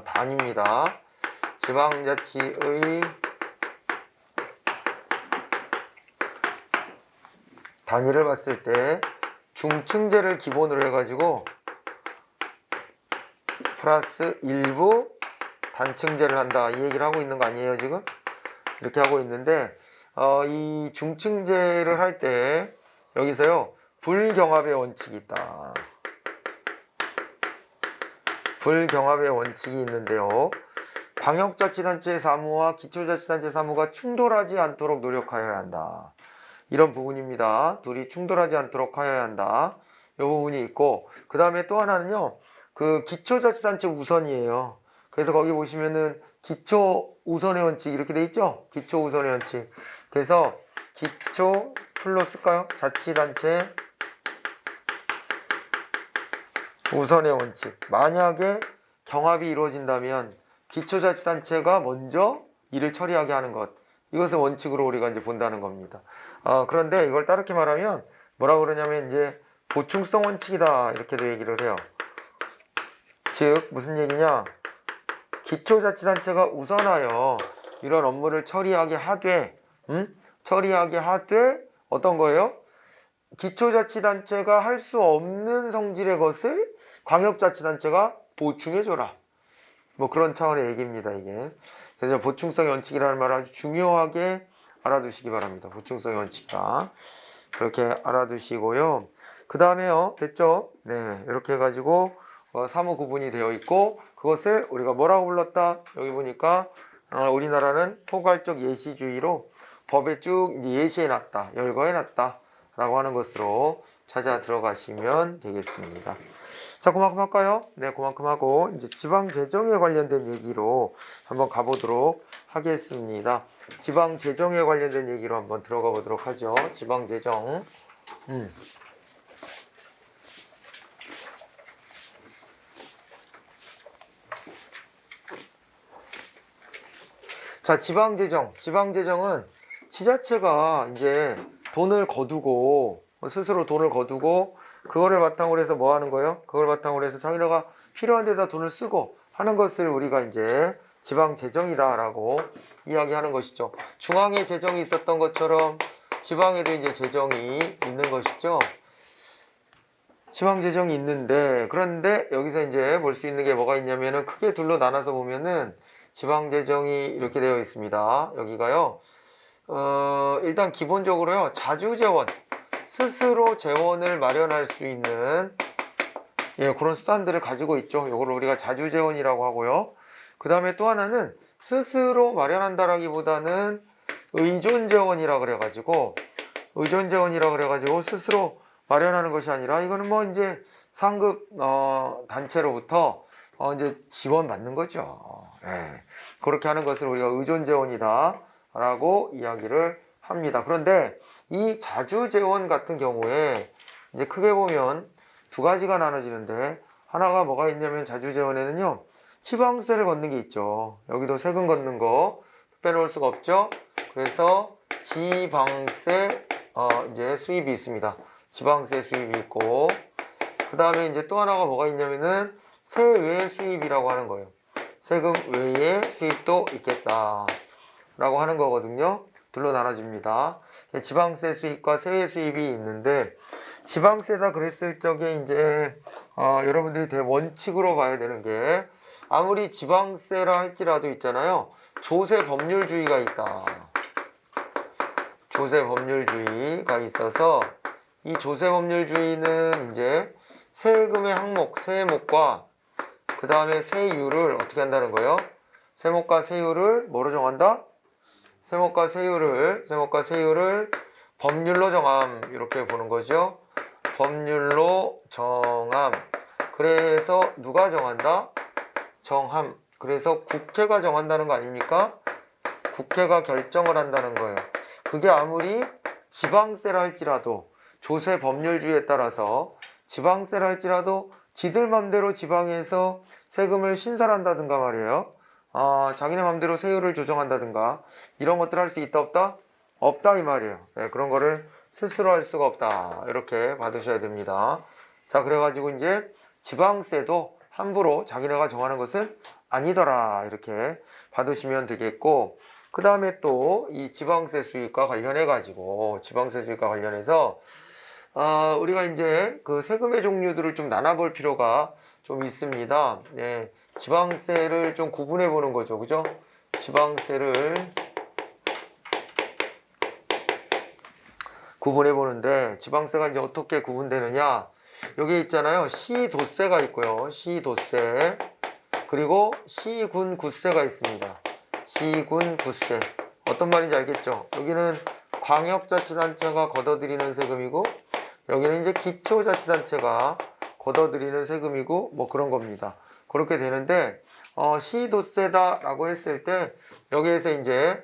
단입니다. 지방자치의 단위를 봤을 때 중층제를 기본으로 해가지고 플러스 일부 단층제를 한다 이 얘기를 하고 있는 거 아니에요 지금? 이렇게 하고 있는데 이 중층제를 할 때 여기서요 불경합의 원칙이 있다. 불경합의 원칙이 있는데요. 광역자치단체 사무와 기초자치단체 사무가 충돌하지 않도록 노력하여야 한다. 이런 부분입니다. 둘이 충돌하지 않도록 하여야 한다. 이 부분이 있고, 그 다음에 또 하나는요, 그 기초자치단체 우선이에요. 그래서 거기 보시면은 기초 우선의 원칙 이렇게 돼 있죠? 기초 우선의 원칙. 그래서 기초 풀로 쓸까요? 자치단체 우선의 원칙. 만약에 경합이 이루어진다면 기초자치단체가 먼저 일을 처리하게 하는 것. 이것을 원칙으로 우리가 이제 본다는 겁니다. 그런데 이걸 따르게 말하면 뭐라고 그러냐면 이제 보충성 원칙이다. 이렇게도 얘기를 해요. 즉, 무슨 얘기냐? 기초자치단체가 우선하여 이런 업무를 처리하게 하되, 어떤 거예요? 기초자치단체가 할 수 없는 성질의 것을 광역자치단체가 보충해줘라. 뭐 그런 차원의 얘기입니다, 이게. 그래서 보충성 원칙이라는 말을 아주 중요하게 알아두시기 바랍니다. 보충성 원칙이다. 그렇게 알아두시고요. 그 다음에요, 됐죠? 네, 이렇게 해가지고 사무 구분이 되어 있고 그것을 우리가 뭐라고 불렀다? 여기 보니까 우리나라는 포괄적 예시주의로 법에 쭉 예시해놨다, 열거해놨다 라고 하는 것으로 찾아 들어가시면 되겠습니다. 자, 그만큼 할까요? 네, 그만큼 하고 이제 지방재정에 관련된 얘기로 한번 가보도록 하겠습니다. 지방재정에 관련된 얘기로 한번 들어가 보도록 하죠. 지방재정. 자, 지방재정은 지자체가 이제 돈을 거두고 스스로 돈을 거두고 그거를 바탕으로 해서 뭐 하는 거예요? 그걸 바탕으로 해서 자기네가 필요한 데다 돈을 쓰고 하는 것을 우리가 이제 지방재정이다라고 이야기하는 것이죠. 중앙에 재정이 있었던 것처럼 지방에도 이제 재정이 있는 것이죠. 지방재정이 있는데, 그런데 여기서 이제 볼 수 있는 게 뭐가 있냐면은 크게 둘로 나눠서 보면은 지방재정이 이렇게 되어 있습니다. 여기가요. 일단 기본적으로요. 자주재원. 스스로 재원을 마련할 수 있는 그런 수단들을 가지고 있죠. 이걸 우리가 자주재원이라고 하고요. 그 다음에 또 하나는 스스로 마련한다라기보다는 의존재원이라 그래가지고 스스로 마련하는 것이 아니라 이거는 뭐 이제 상급 단체로부터 이제 지원 받는 거죠. 그렇게 하는 것을 우리가 의존재원이다 라고 이야기를 합니다. 그런데 이 자주재원 같은 경우에 이제 크게 보면 두 가지가 나눠지는데, 하나가 뭐가 있냐면 자주재원에는요 지방세를 걷는 게 있죠. 여기도 세금 걷는 거 빼놓을 수가 없죠. 그래서 지방세 이제 수입이 있습니다. 지방세 수입이 있고, 그 다음에 이제 또 하나가 뭐가 있냐면은 세외 수입이라고 하는 거예요. 세금 외의 수입도 있겠다 라고 하는 거거든요. 둘로 나눠집니다. 지방세 수입과 세외 수입이 있는데, 지방세다 그랬을 적에 이제 여러분들이 대원칙으로 봐야 되는 게 아무리 지방세라 할지라도 있잖아요. 조세 법률주의가 있다. 조세 법률주의가 있어서 이 조세 법률주의는 이제 세금의 항목, 세목과 그 다음에 세율을 어떻게 한다는 거예요? 세목과 세율을 뭐로 정한다? 세목과 세율을 법률로 정함 이렇게 보는 거죠. 법률로 정함. 그래서 누가 정한다? 정함. 그래서 국회가 정한다는 거 아닙니까? 국회가 결정을 한다는 거예요. 그게 아무리 지방세라 할지라도 조세 법률주의에 따라서 지방세라 할지라도 지들 맘대로 지방에서 세금을 신설한다든가 말이에요. 자기네 맘대로 세율을 조정한다든가 이런 것들 할 수 있다 없다? 없다 이 말이에요. 네, 그런 거를 스스로 할 수가 없다. 이렇게 받으셔야 됩니다. 자, 그래가지고 이제 지방세도 함부로 자기네가 정하는 것은 아니더라. 이렇게 받으시면 되겠고, 그 다음에 또 이 지방세 수익과 관련해가지고, 지방세 수익과 관련해서, 우리가 이제 그 세금의 종류들을 좀 나눠볼 필요가 좀 있습니다. 네, 지방세를 좀 구분해 보는 거죠. 그죠? 지방세를 구분해 보는데 지방세가 이제 어떻게 구분되느냐? 여기 있잖아요. 시도세가 있고요. 시도세. 그리고 시군구세가 있습니다. 시군구세. 어떤 말인지 알겠죠? 여기는 광역자치단체가 걷어들이는 세금이고 여기는 이제 기초자치단체가 걷어들이는 세금이고 뭐 그런 겁니다. 그렇게 되는데 시도세다라고 했을 때 여기에서 이제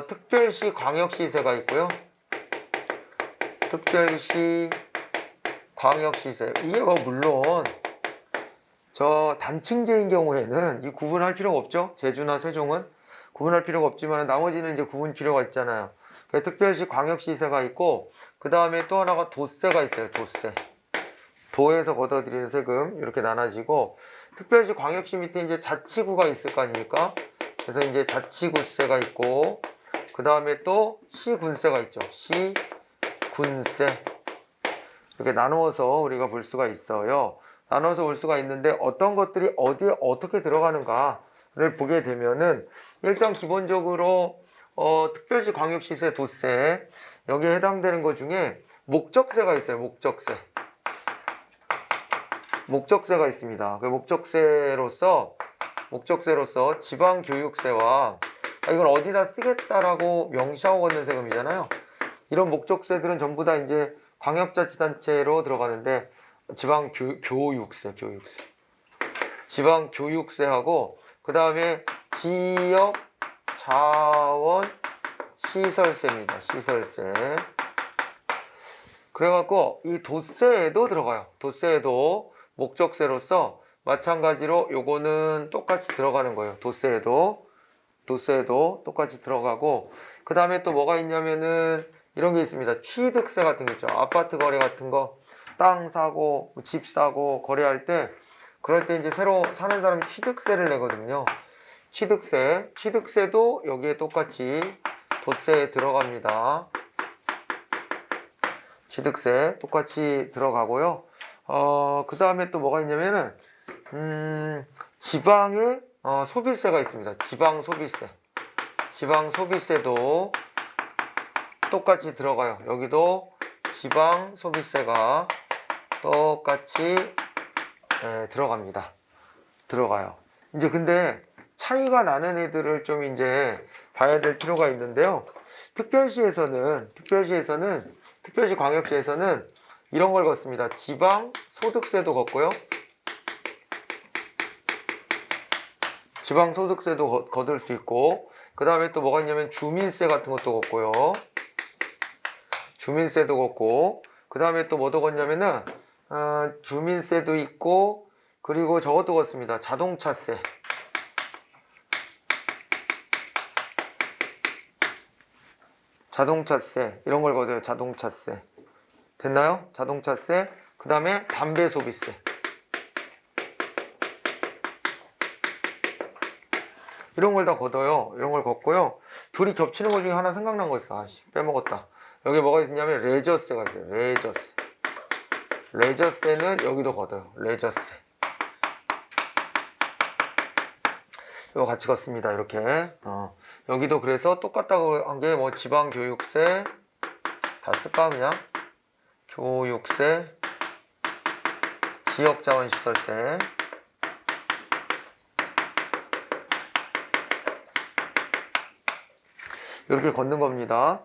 특별시 광역시세가 있고요. 특별시 광역시세. 이게 물론 저 단층제인 경우에는 이 구분할 필요가 없죠. 제주나 세종은 구분할 필요가 없지만 나머지는 이제 구분 필요가 있잖아요. 특별시 광역시세가 있고 그 다음에 또 하나가 도세가 있어요. 도세. 도에서 걷어들이는 세금 이렇게 나눠지고 특별시 광역시 밑에 이제 자치구가 있을 거 아닙니까? 그래서 이제 자치구세가 있고 그 다음에 또 시군세가 있죠. 시군세. 이렇게 나누어서 우리가 볼 수가 있어요. 나눠서 볼 수가 있는데 어떤 것들이 어디에 어떻게 들어가는가를 보게 되면은 일단 기본적으로 특별시 광역시세 도세 여기에 해당되는 것 중에 목적세가 있어요. 목적세가 있습니다. 그 목적세로서 지방교육세와 이걸 어디다 쓰겠다라고 명시하고 있는 세금이잖아요. 이런 목적세들은 전부 다 이제 광역자치단체로 들어가는데 지방교육세. 지방교육세하고 그 다음에 지역자원시설세입니다. 시설세. 그래갖고 이 도세에도 들어가요. 도세에도 목적세로서 마찬가지로 요거는 똑같이 들어가는 거예요. 도세에도 똑같이 들어가고 그 다음에 또 뭐가 있냐면은 이런 게 있습니다. 취득세 같은 게 있죠. 아파트 거래 같은 거, 땅 사고, 집 사고, 거래할 때, 그럴 때 이제 새로 사는 사람이 취득세를 내거든요. 취득세도 여기에 똑같이 도세에 들어갑니다. 취득세 똑같이 들어가고요. 그 다음에 또 뭐가 있냐면은, 지방의 소비세가 있습니다. 지방 소비세도 똑같이 들어가요. 여기도 지방 소비세가 똑같이 들어가요. 이제 근데 차이가 나는 애들을 좀 이제 봐야 될 필요가 있는데요. 특별시 광역시에서는 이런 걸 걷습니다. 지방 소득세도 걷고요. 지방 소득세도 거둘 수 있고 그 다음에 또 뭐가 있냐면 주민세 같은 것도 걷고요. 주민세도 걷고 그 다음에 또 뭐도 걷냐면은 주민세도 있고 그리고 저것도 걷습니다. 자동차세. 이런 걸 걷어요. 자동차세. 됐나요? 자동차세. 그 다음에 담배 소비세. 이런 걸 다 걷어요. 이런 걸 걷고요. 둘이 겹치는 것 중에 하나 생각난 거 있어. 빼먹었다. 여기 뭐가 있냐면 레저세가 있어요. 레저세. 레저세는 여기도 걷어요. 레저세. 이거 같이 걷습니다. 이렇게. 여기도 그래서 똑같다고 한 게 뭐 지방교육세 다 쓸까 그냥? 교육세, 지역자원시설세. 이렇게 걷는 겁니다.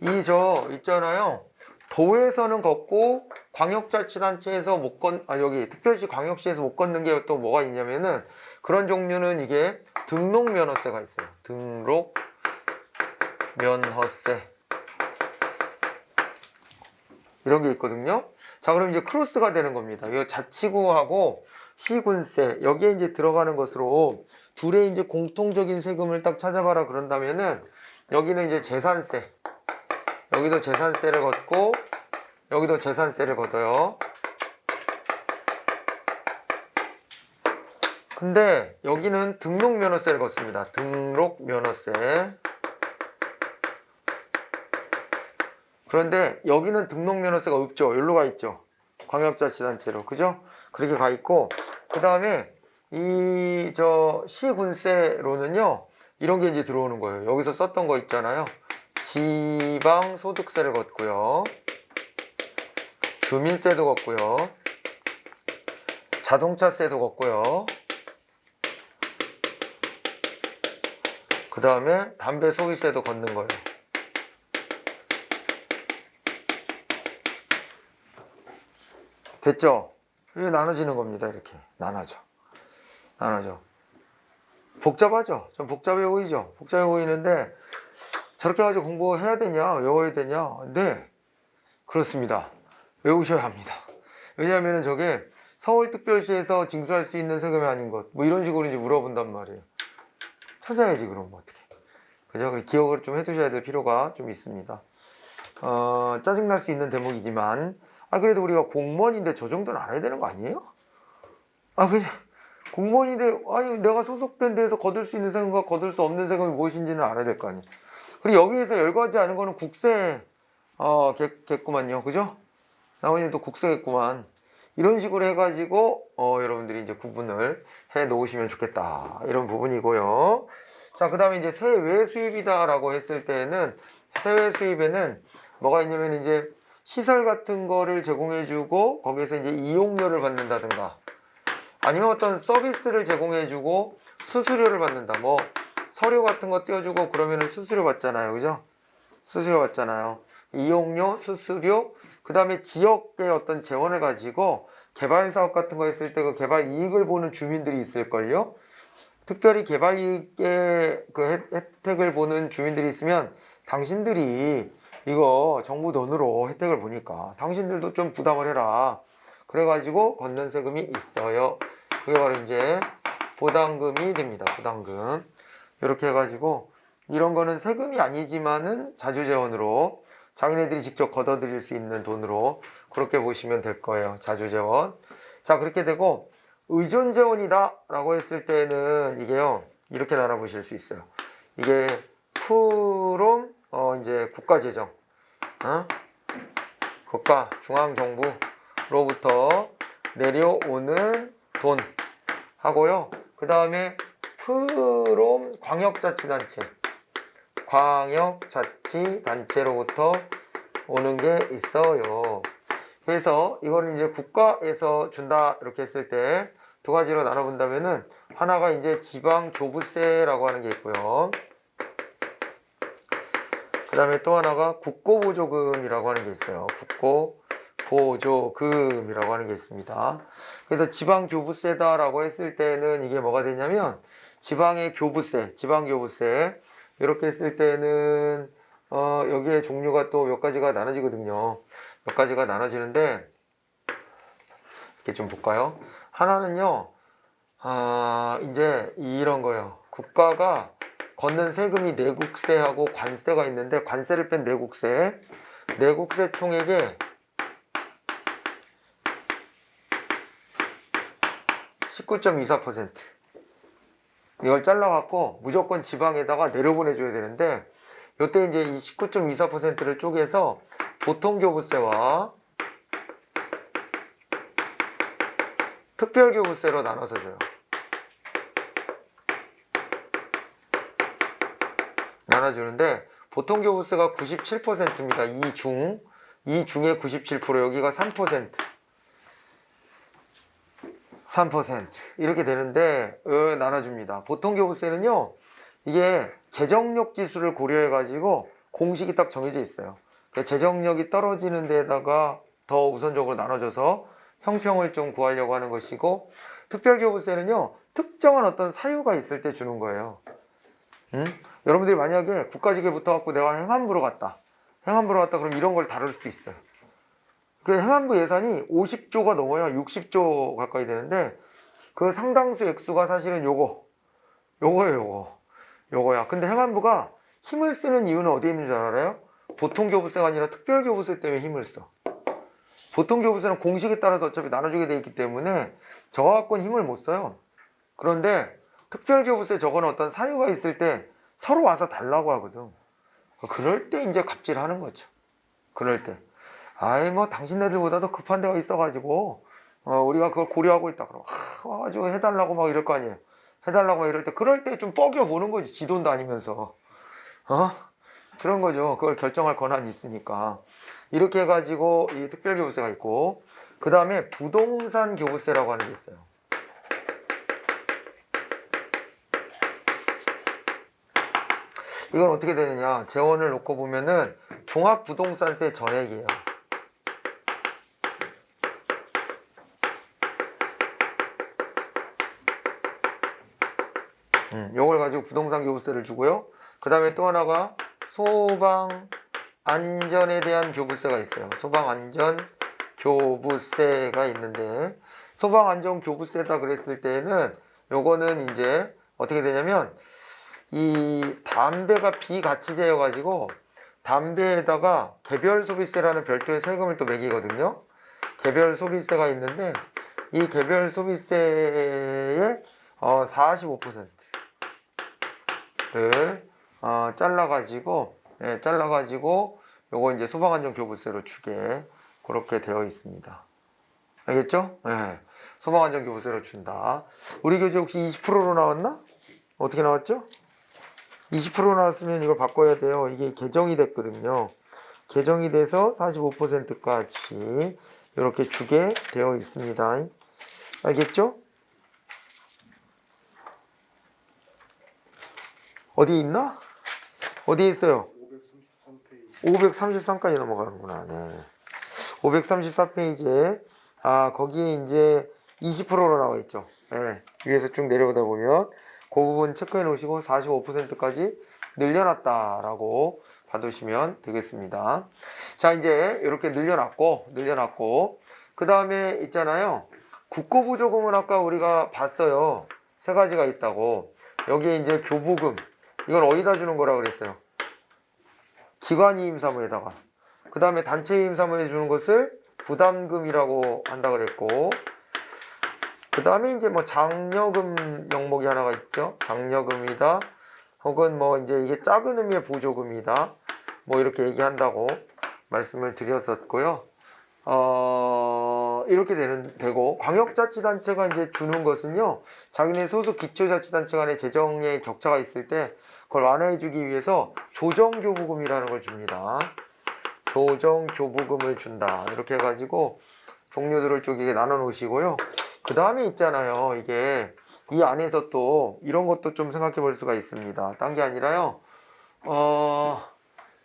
있잖아요. 도에서는 걷고 광역자치단체에서 여기 특별시 광역시에서 못 걷는 게 또 뭐가 있냐면은 그런 종류는 이게 등록면허세가 있어요. 등록면허세. 이런 게 있거든요. 자, 그럼 이제 크로스가 되는 겁니다. 이 자치구하고 시군세, 여기에 이제 들어가는 것으로 둘의 이제 공통적인 세금을 딱 찾아봐라 그런다면은 여기는 이제 재산세. 여기도 재산세를 걷고 여기도 재산세를 걷어요. 근데 여기는 등록면허세를 걷습니다. 등록면허세. 그런데 여기는 등록면허세가 없죠. 여기로 가 있죠. 광역자치단체로. 그죠? 그렇게 가 있고, 그 다음에 시군세로는요, 이런 게 이제 들어오는 거예요. 여기서 썼던 거 있잖아요. 지방소득세를 걷고요. 주민세도 걷고요. 자동차세도 걷고요. 그 다음에 담배 소비세도 걷는 거예요. 됐죠? 이게 나눠지는 겁니다. 이렇게 나눠져. 복잡하죠? 좀 복잡해 보이죠? 복잡해 보이는데 저렇게 가지고 공부해야 되냐? 외워야 되냐? 네, 그렇습니다. 외우셔야 합니다. 왜냐하면 저게 서울특별시에서 징수할 수 있는 세금이 아닌 것, 뭐 이런 식으로 이제 물어본단 말이에요. 찾아야지 그럼 어떻게? 그죠? 기억을 좀 해두셔야 될 필요가 좀 있습니다. 짜증날 수 있는 대목이지만, 그래도 우리가 공무원인데 저 정도는 알아야 되는 거 아니에요? 그냥 공무원인데, 내가 소속된 데에서 거둘 수 있는 세금과 거둘 수 없는 세금이 무엇인지는 알아야 될 거 아니에요. 그리고 여기에서 열거하지 않은 거는 국세, 겠구만요. 그죠? 나머지는 또 국세겠구만. 이런 식으로 해가지고, 여러분들이 이제 구분을 해 놓으시면 좋겠다. 이런 부분이고요. 자, 그 다음에 이제 세외 수입이다라고 했을 때는, 세외 수입에는 뭐가 있냐면 이제 시설 같은 거를 제공해주고, 거기에서 이제 이용료를 받는다든가, 아니면 어떤 서비스를 제공해주고, 수수료를 받는다. 뭐, 서류 같은 거 띄워주고 그러면은 수수료 받잖아요. 그죠? 수수료 받잖아요. 이용료, 수수료, 그 다음에 지역의 어떤 재원을 가지고 개발 사업 같은 거 했을 때 그 개발 이익을 보는 주민들이 있을걸요? 특별히 개발 이익의 그 혜택을 보는 주민들이 있으면 당신들이 이거 정부 돈으로 혜택을 보니까 당신들도 좀 부담을 해라. 그래가지고 걷는 세금이 있어요. 그게 바로 이제 부담금이 됩니다. 부담금. 이렇게 해가지고 이런 거는 세금이 아니지만은 자주재원으로 자기네들이 직접 걷어들일 수 있는 돈으로 그렇게 보시면 될 거예요. 자주재원. 자, 그렇게 되고 의존재원이다 라고 했을 때는 이게요, 이렇게 나눠보실 수 있어요. 이게 from 이제 국가재정, 국가 중앙정부로부터 내려오는 돈 하고요. 그 다음에 from 광역자치단체로부터 오는 게 있어요. 그래서 이거는 이제 국가에서 준다 이렇게 했을 때 두 가지로 나눠본다면은 하나가 이제 지방교부세라고 하는 게 있고요. 그 다음에 또 하나가 국고보조금이라고 하는 게 있어요. 국고보조금이라고 하는 게 있습니다. 그래서 지방교부세다라고 했을 때는 이게 뭐가 되냐면 지방의 교부세, 지방교부세 이렇게 했을 때는 여기에 종류가 또 몇 가지가 나눠지거든요. 몇 가지가 나눠지는데 이렇게 좀 볼까요? 하나는요, 이제 이런 거예요. 국가가 걷는 세금이 내국세하고 관세가 있는데 관세를 뺀 내국세 총액의 19.24%. 이걸 잘라갖고 무조건 지방에다가 내려보내줘야 되는데 이때 이제 이 19.24%를 쪼개서 보통교부세와 특별교부세로 나눠서 줘요. 나눠주는데 보통 교부세가 97%입니다. 이 중에 97%, 여기가 3%. 3% 이렇게 되는데 나눠줍니다. 보통 교부세는요, 이게 재정력 지수를 고려해 가지고 공식이 딱 정해져 있어요. 그러니까 재정력이 떨어지는 데다가 더 우선적으로 나눠줘서 형평을 좀 구하려고 하는 것이고, 특별교부세는요 특정한 어떤 사유가 있을 때 주는 거예요. 여러분들이 만약에 국가직에 붙어갖고 내가 행안부로 갔다 그럼 이런 걸 다룰 수도 있어요. 그 행안부 예산이 50조가 넘어야 60조 가까이 되는데, 그 상당수 액수가 사실은 요거야. 근데 행안부가 힘을 쓰는 이유는 어디에 있는 줄 알아요? 보통교부세가 아니라 특별교부세 때문에 힘을 써. 보통교부세는 공식에 따라서 어차피 나눠주게 돼 있기 때문에 저거 갖고는 힘을 못 써요. 그런데 특별교부세 저거는 어떤 사유가 있을 때 서로 와서 달라고 하거든. 그럴 때 이제 갑질하는 거죠. 그럴 때 아이 뭐 당신네들보다도 급한 데가 있어가지고 우리가 그걸 고려하고 있다 그러고 와가지고 해달라고 막 이럴 거 아니에요. 해달라고 막 이럴 때, 그럴 때 좀 뻐겨 보는 거지. 지 돈도 아니면서 그런 거죠. 그걸 결정할 권한이 있으니까. 이렇게 해가지고 이 특별교부세가 있고, 그 다음에 부동산 교부세라고 하는 게 있어요. 이건 어떻게 되느냐, 재원을 놓고 보면은 종합부동산세 전액이에요. 요걸 가지고 부동산 교부세를 주고요. 그 다음에 또 하나가 소방 안전에 대한 교부세가 있어요. 소방 안전 교부세가 있는데, 소방 안전 교부세다 그랬을 때는 요거는 이제 어떻게 되냐면, 이 담배가 비가치제여 가지고 담배에다가 개별 소비세라는 별도의 세금을 또 매기거든요. 개별 소비세가 있는데, 이 개별 소비세의 45%를 잘라가지고 요거 이제 소방안전교부세로 주게 그렇게 되어 있습니다. 알겠죠? 네. 소방안전교부세로 준다. 우리 교재 혹시 20%로 나왔나? 어떻게 나왔죠? 20% 나왔으면 이걸 바꿔야 돼요. 이게 개정이 됐거든요. 개정이 돼서 45%까지 이렇게 주게 되어 있습니다. 알겠죠? 어디 있나? 어디에 있어요? 533까지 넘어가는구나. 네. 534페이지에 거기에 이제 20%로 나와 있죠. 네. 위에서 쭉 내려오다 보면 그 부분 체크해 놓으시고 45%까지 늘려놨다라고 봐두시면 되겠습니다. 자, 이제 이렇게 늘려놨고 그 다음에 있잖아요. 국고부조금은 아까 우리가 봤어요. 세 가지가 있다고. 여기에 이제 교부금, 이건 어디다 주는 거라 그랬어요? 기관이임 사무에다가. 그 다음에 단체이임 사무에 주는 것을 부담금이라고 한다 그랬고, 그 다음에 이제 뭐 장려금 명목이 하나가 있죠. 장려금이다. 혹은 뭐 이제 이게 작은 의미의 보조금이다. 뭐 이렇게 얘기한다고 말씀을 드렸었고요. 이렇게 되고, 광역자치단체가 이제 주는 것은요, 자기네 소속 기초자치단체 간의 재정에 격차가 있을 때 그걸 완화해주기 위해서 조정교부금이라는 걸 줍니다. 조정교부금을 준다. 이렇게 해가지고 종류들을 쪼개게 나눠 놓으시고요. 그 다음에 있잖아요. 이게 이 안에서 또 이런 것도 좀 생각해 볼 수가 있습니다. 딴 게 아니라요.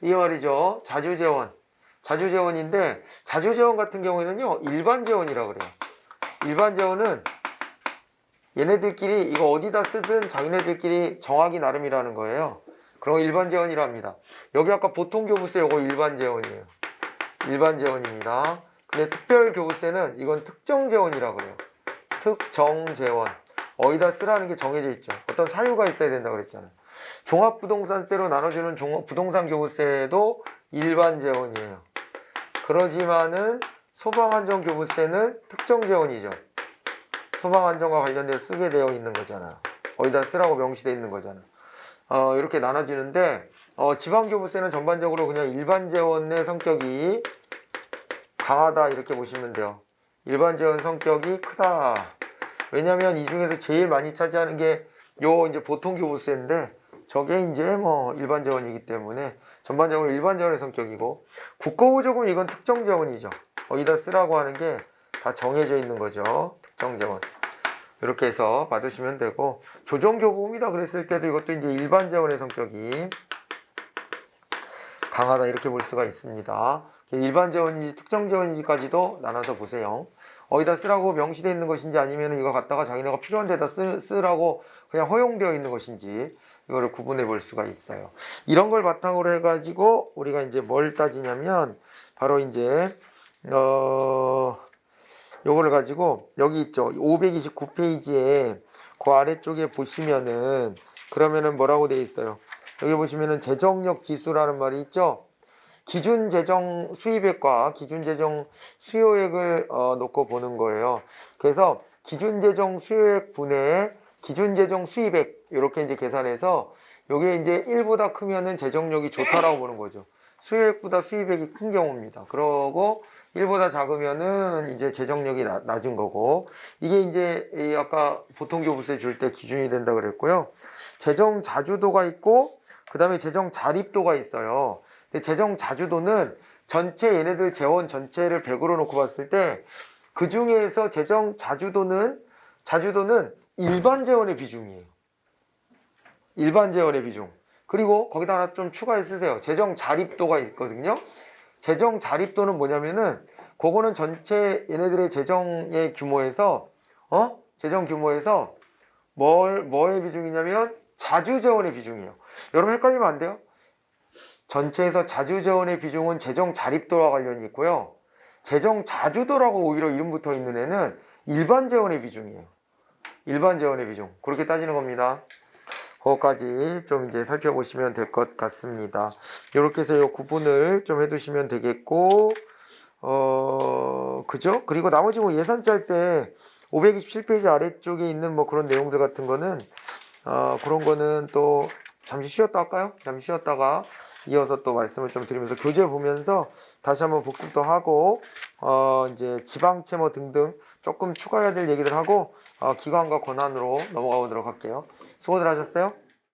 이 말이죠. 자주재원인데, 자주재원 같은 경우에는요, 일반재원이라 그래요. 일반재원은 얘네들끼리 이거 어디다 쓰든 자기네들끼리 정하기 나름이라는 거예요. 그런 거 일반재원이라 합니다. 여기 아까 보통교부세 요거 일반재원이에요. 일반재원입니다. 근데 특별교부세는 이건 특정재원이라 그래요. 특정재원. 어디다 쓰라는 게 정해져 있죠. 어떤 사유가 있어야 된다 그랬잖아요. 종합부동산세로 나눠주는 부동산교부세도 일반재원이에요. 그러지만은 소방안전교부세는 특정재원이죠. 소방안전과 관련돼서 쓰게 되어 있는 거잖아. 어디다 쓰라고 명시되어 있는 거잖아. 이렇게 나눠지는데, 지방교부세는 전반적으로 그냥 일반재원의 성격이 강하다 이렇게 보시면 돼요. 일반재원 성격이 크다. 왜냐면 이 중에서 제일 많이 차지하는 게 요 이제 보통 교부세인데 저게 이제 뭐 일반 재원이기 때문에 전반적으로 일반 재원의 성격이고 국고부조금 이건 특정 재원이죠. 여기다 쓰라고 하는 게 다 정해져 있는 거죠. 특정 재원. 이렇게 해서 받으시면 되고 조정교부입니다. 그랬을 때도 이것도 이제 일반 재원의 성격이 강하다 이렇게 볼 수가 있습니다. 일반 재원인지 특정 재원인지까지도 나눠서 보세요. 어디다 쓰라고 명시되어 있는 것인지 아니면 이거 갖다가 자기네가 필요한 데다 쓰라고 그냥 허용되어 있는 것인지 이거를 구분해 볼 수가 있어요. 이런 걸 바탕으로 해가지고 우리가 이제 뭘 따지냐면 바로 이제 요거를 가지고 여기 있죠. 529페이지에 그 아래쪽에 보시면은 그러면은 뭐라고 되어 있어요. 여기 보시면은 재정력 지수라는 말이 있죠. 기준 재정 수입액과 기준 재정 수요액을 놓고 보는 거예요. 그래서 기준 재정 수요액 분의 기준 재정 수입액 이렇게 이제 계산해서 요게 이제 1보다 크면은 재정력이 좋다라고 보는 거죠. 수요액보다 수입액이 큰 경우입니다. 그러고 1보다 작으면은 이제 재정력이 낮은 거고 이게 이제 아까 보통교부세 줄 때 기준이 된다 그랬고요. 재정 자주도가 있고 그 다음에 재정 자립도가 있어요. 근데 재정 자주도는 전체 얘네들 재원 전체를 100으로 놓고 봤을 때 그 중에서 재정 자주도는 일반 재원의 비중이에요. 일반 재원의 비중. 그리고 거기다 하나 좀 추가해 쓰세요. 재정 자립도가 있거든요. 재정 자립도는 뭐냐면은 그거는 전체 얘네들의 재정의 규모에서 재정 규모에서 뭐의 비중이냐면 자주재원의 비중이에요. 여러분 헷갈리면 안 돼요. 전체에서 자주재원의 비중은 재정 자립도와 관련이 있고요. 재정 자주도라고 오히려 이름 붙어 있는 애는 일반 재원의 비중이에요. 일반 재원의 비중. 그렇게 따지는 겁니다. 그거까지 좀 이제 살펴보시면 될 것 같습니다. 이렇게 해서 이 구분을 좀 해두시면 되겠고, 그죠? 그리고 나머지 뭐 예산 짤 때 527페이지 아래쪽에 있는 뭐 그런 내용들 같은 거는, 그런 거는 또 잠시 쉬었다 할까요? 잠시 쉬었다가 이어서 또 말씀을 좀 드리면서 교재 보면서 다시 한번 복습도 하고, 이제 지방채 뭐 등등 조금 추가해야 될 얘기들 하고, 기관과 권한으로 넘어가 보도록 할게요. 수고들 하셨어요.